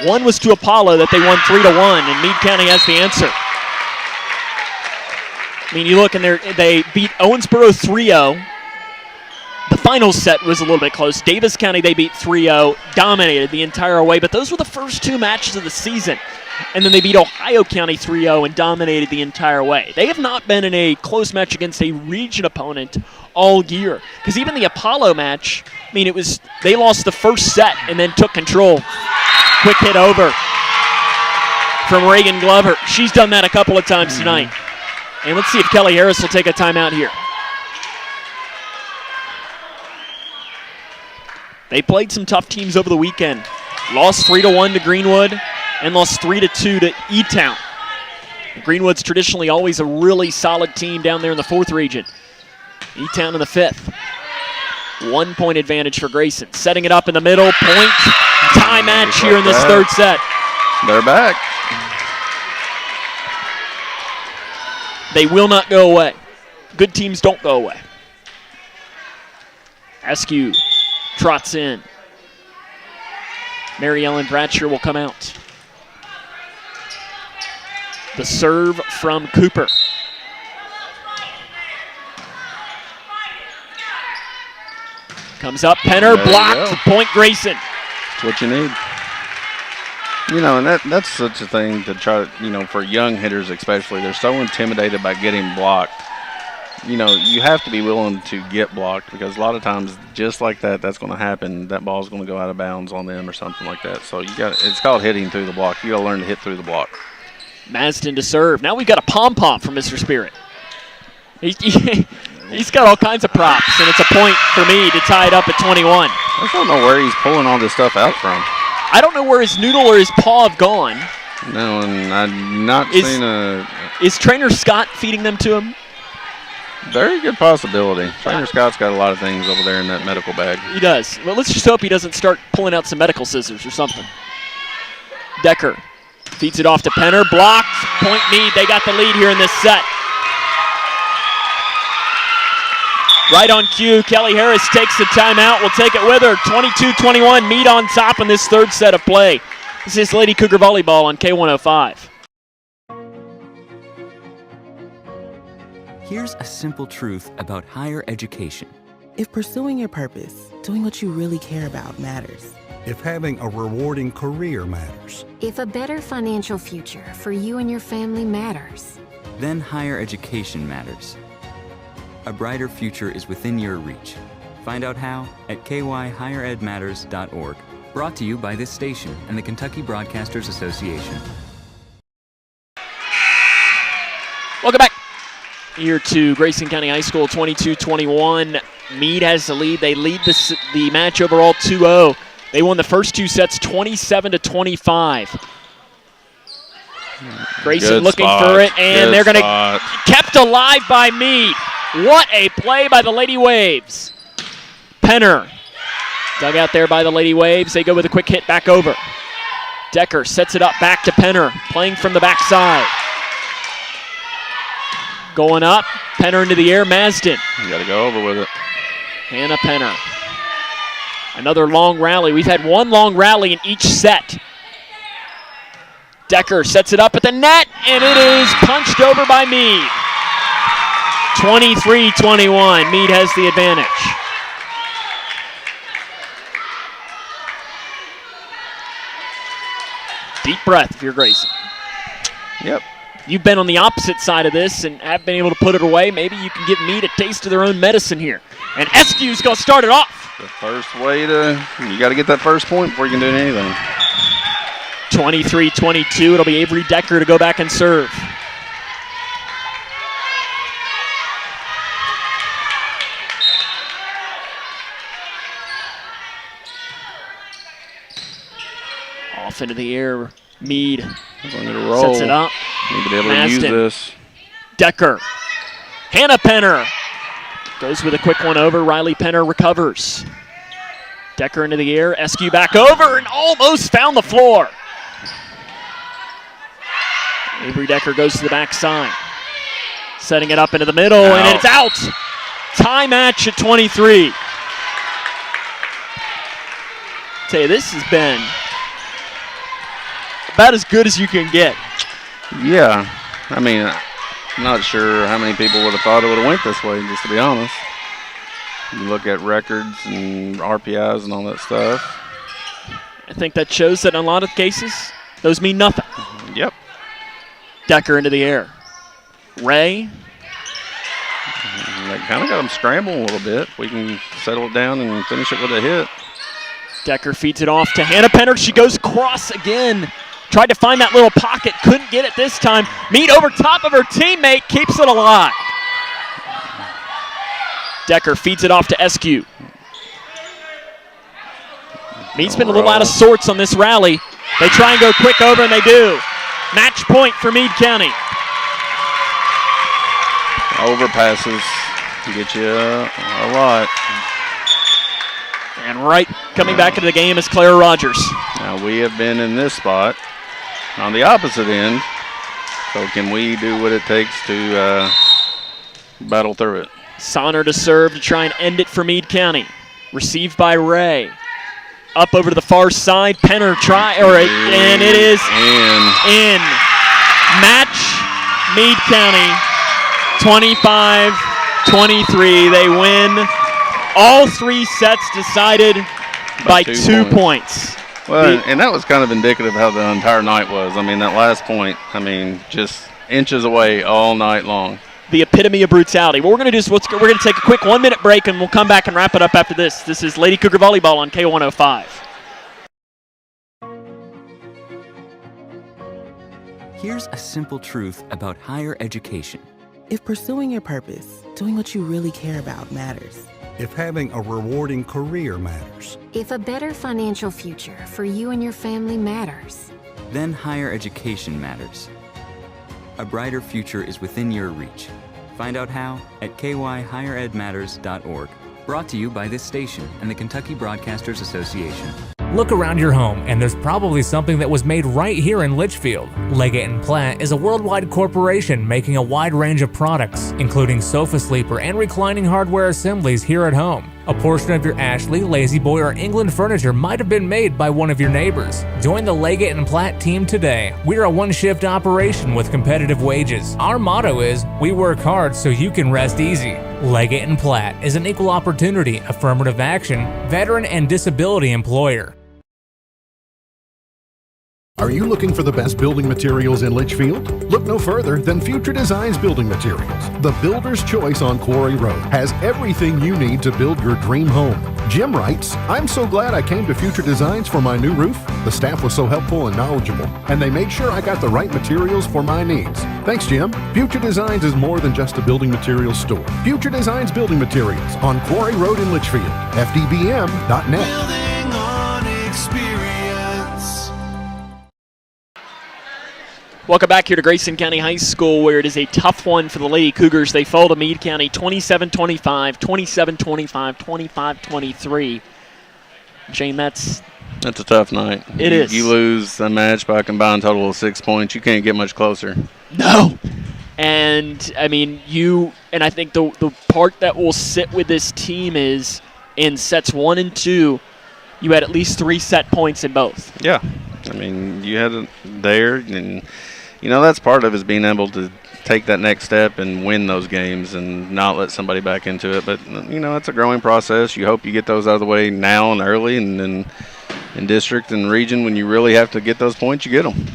One was to Apollo that they won 3-1, and Meade County has the answer. I mean, you look, and they beat Owensboro 3-0. The final set was a little bit close. Davis County, they beat 3-0, dominated the entire way, but those were the first 2 matches of the season. And then they beat Ohio County 3-0 and dominated the entire way. They have not been in a close match against a region opponent all year. Because even the Apollo match, I mean, they lost the first set and then took control. Quick hit over from Reagan Glover. She's done that a couple of times tonight. And let's see if Kelly Harris will take a timeout here. They played some tough teams over the weekend. Lost 3-1 to Greenwood and lost 3-2 to E-Town. Greenwood's traditionally always a really solid team down there in the 4th region. E-Town in the 5th. 1-point advantage for Grayson. Setting it up in the middle. Point tie match here in this third set. They're back. They will not go away. Good teams don't go away. Askew trots in. Mary Ellen Bratcher will come out. The serve from Cooper. Comes up, Penner, blocked, point Grayson. That's what you need. And that's such a thing to try to, for young hitters especially. They're so intimidated by getting blocked. You have to be willing to get blocked, because a lot of times, just like that's going to happen. That ball's going to go out of bounds on them or something like that. So it's called hitting through the block. You got to learn to hit through the block. Masden to serve. Now we've got a pom-pom from Mr. Spirit. He's got all kinds of props, and it's a point for me to tie it up at 21. I don't know where he's pulling all this stuff out from. I don't know where his noodle or his paw have gone. No, and I've not seen a... Is Trainer Scott feeding them to him? Very good possibility. Trainer Scott's got a lot of things over there in that medical bag. He does. Well, let's just hope he doesn't start pulling out some medical scissors or something. Decker feeds it off to Penner. Blocked. Point Meade. They got the lead here in this set. Right on cue, Kelly Harris takes the timeout. We'll take it with her. 22-21, Meade on top in this third set of play. This is Lady Cougar Volleyball on K105. Here's a simple truth about higher education. If pursuing your purpose, doing what you really care about matters. If having a rewarding career matters. If a better financial future for you and your family matters. Then higher education matters. A brighter future is within your reach. Find out how at kyhigheredmatters.org. Brought to you by this station and the Kentucky Broadcasters Association. Welcome back here to Grayson County High School, 22-21. Meade has the lead. They lead the match overall 2-0. They won the first two sets 27-25. Grayson Good looking spot. for it, and Good they're going to spot. kept alive by Meade. What a play by the Lady Waves. Penner dug out there by the Lady Waves. They go with a quick hit back over. Decker sets it up back to Penner, playing from the backside. Going up, Penner into the air, Masden. You got to go over with it. Hannah Penner. Another long rally. We've had one long rally in each set. Decker sets it up at the net, and it is punched over by Meade. 23-21. Meade has the advantage. Deep breath if you're Grayson. Yep. You've been on the opposite side of this and have been able to put it away. Maybe you can give Meade a taste of their own medicine here. And Eskew's going to start it off. The first way you got to get that first point before you can do anything. 23-22. It'll be Avery Decker to go back and serve. Off into the air, Meade sets it up. Need to be able to use this. Decker. Hannah Penner goes with a quick one over. Riley Penner recovers. Decker into the air. Eskew back over and almost found the floor. Avery Decker goes to the backside. Setting it up into the middle, and it's out. Tie match at 23. Tell you, this has been about as good as you can get. Yeah. I mean, I'm not sure how many people would have thought it would have went this way, just to be honest. You look at records and RPIs and all that stuff. I think that shows that in a lot of cases, those mean nothing. Yep. Decker into the air. Ray. That kind of got them scrambling a little bit. We can settle it down and finish it with a hit. Decker feeds it off to Hannah Penner. She goes across again. Tried to find that little pocket. Couldn't get it this time. Meade over top of her teammate. Keeps it alive. Decker feeds it off to Eskew. Meade's been a little out of sorts on this rally. They try and go quick over, and they do. Match point for Meade County. Overpasses get you a lot. And right coming back into the game is Clara Rogers. Now we have been in this spot on the opposite end. So can we do what it takes to battle through it? Sonner to serve to try and end it for Meade County. Received by Ray. Up over to the far side. Penner and it is in. Match Meade County 25-23. They win all three sets decided by 2 points. Well, and that was kind of indicative of how the entire night was. I mean, that last point, just inches away all night long. The epitome of brutality. What we're going to do is we're going to take a quick 1 minute break, and we'll come back and wrap it up after this. This is Lady Cougar Volleyball on K105. Here's a simple truth about higher education. If pursuing your purpose, doing what you really care about matters. If having a rewarding career matters. If a better financial future for you and your family matters. Then higher education matters. A brighter future is within your reach. Find out how at kyhigheredmatters.org. Brought to you by this station and the Kentucky Broadcasters Association. Look around your home, and there's probably something that was made right here in Litchfield. Leggett & Platt is a worldwide corporation making a wide range of products, including sofa sleeper and reclining hardware assemblies here at home. A portion of your Ashley, Lazy Boy, or England furniture might have been made by one of your neighbors. Join the Leggett & Platt team today. We're a one-shift operation with competitive wages. Our motto is, we work hard so you can rest easy. Leggett & Platt is an equal opportunity, affirmative action, veteran, and disability employer. Are you looking for the best building materials in Litchfield? Look no further than Future Designs Building Materials. The builder's choice on Quarry Road has everything you need to build your dream home. Jim writes, I'm so glad I came to Future Designs for my new roof. The staff was so helpful and knowledgeable, and they made sure I got the right materials for my needs. Thanks, Jim. Future Designs is more than just a building materials store. Future Designs Building Materials on Quarry Road in Litchfield. FDBM.net. Welcome back here to Grayson County High School, where it is a tough one for the Lady Cougars. They fall to Meade County 27-25, 27-25, 25-23. Shane, that's a tough night. It is. You lose a match by a combined total of 6 points. You can't get much closer. No. And, I mean, I think the part that will sit with this team is in sets 1 and 2, you had at least 3 set points in both. Yeah. I mean, you had it there, and that's part of it, is being able to take that next step and win those games and not let somebody back into it. But it's a growing process. You hope you get those out of the way now and early, and then in district and region, when you really have to get those points, you get them.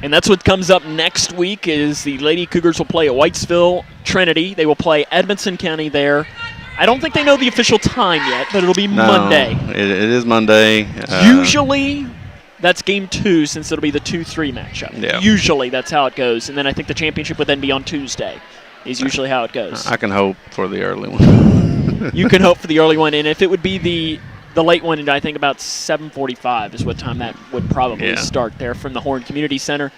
And that's what comes up next week. Is the Lady Cougars will play at Whitesville Trinity. They will play Edmonson County there. I don't think they know the official time yet, but it'll be Monday. It is Monday. Usually that's game 2, since it'll be the 2-3 matchup. Yeah. Usually that's how it goes. And then I think the championship would then be on Tuesday is usually how it goes. I can hope for the early one. You can hope for the early one. And if it would be the late one, I think about 7:45 is what time that would probably start there from the Horn Community Center.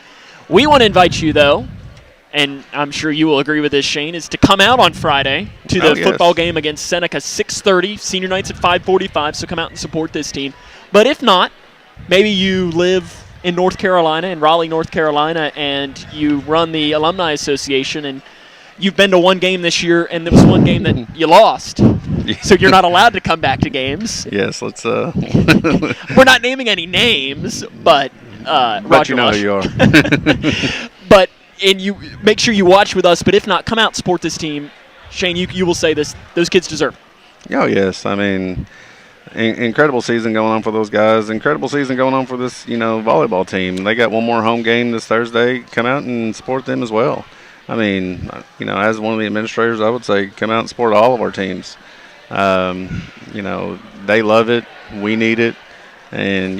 We want to invite you, though, and I'm sure you will agree with this, Shane, is to come out on Friday to the football game against Seneca, 6:30. Senior night's at 5:45, so come out and support this team. But if not, maybe you live in North Carolina, in Raleigh, North Carolina, and you run the Alumni Association, and you've been to one game this year, and there was one game that you lost. So you're not allowed to come back to games. Yes, let's. We're not naming any names, but Roger, you know who you are. But you make sure you watch with us. But if not, come out and support this team. Shane, you will say this: those kids deserve it. Oh yes, I mean, incredible season going on for those guys. Incredible season going on for this volleyball team. They got one more home game this Thursday. Come out and support them as well. I mean, as one of the administrators, I would say come out and support all of our teams. They love it. We need it. And,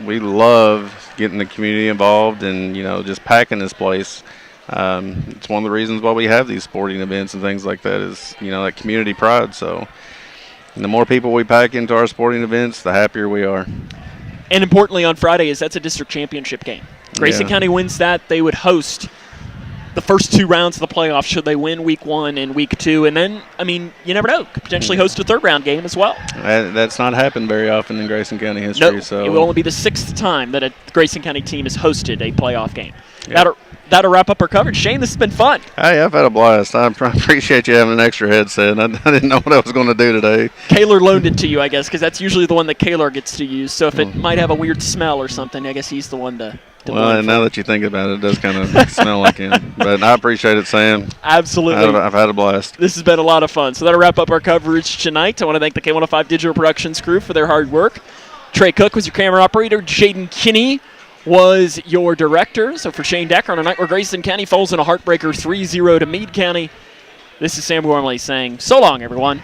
we love getting the community involved and, just packing this place. It's one of the reasons why we have these sporting events and things like that is, that community pride. So the more people we pack into our sporting events, the happier we are. And importantly on Friday that's a district championship game. Grayson County wins that. They would host the first 2 rounds of the playoffs should they win week 1 and week 2. And then, you never know, could potentially host a 3rd round game as well. That's not happened very often in Grayson County history. No, so it will only be the 6th time that a Grayson County team has hosted a playoff game. Yeah. That'll wrap up our coverage. Shane, this has been fun. Hey, I've had a blast. I appreciate you having an extra headset. I didn't know what I was going to do today. Kaylor loaned it to you, I guess, because that's usually the one that Kaylor gets to use. So if it might have a weird smell or something, I guess he's the one to well, and now that you think about it does kind of smell like him. But I appreciate it, Sam. Absolutely. I've had a blast. This has been a lot of fun. So that'll wrap up our coverage tonight. I want to thank the K105 Digital Productions crew for their hard work. Trey Cook was your camera operator. Jaden Kinney was your director. So for Shane Decker on a night where Grayson County falls in a heartbreaker 3-0 to Meade County, this is Sam Gormley saying so long, everyone.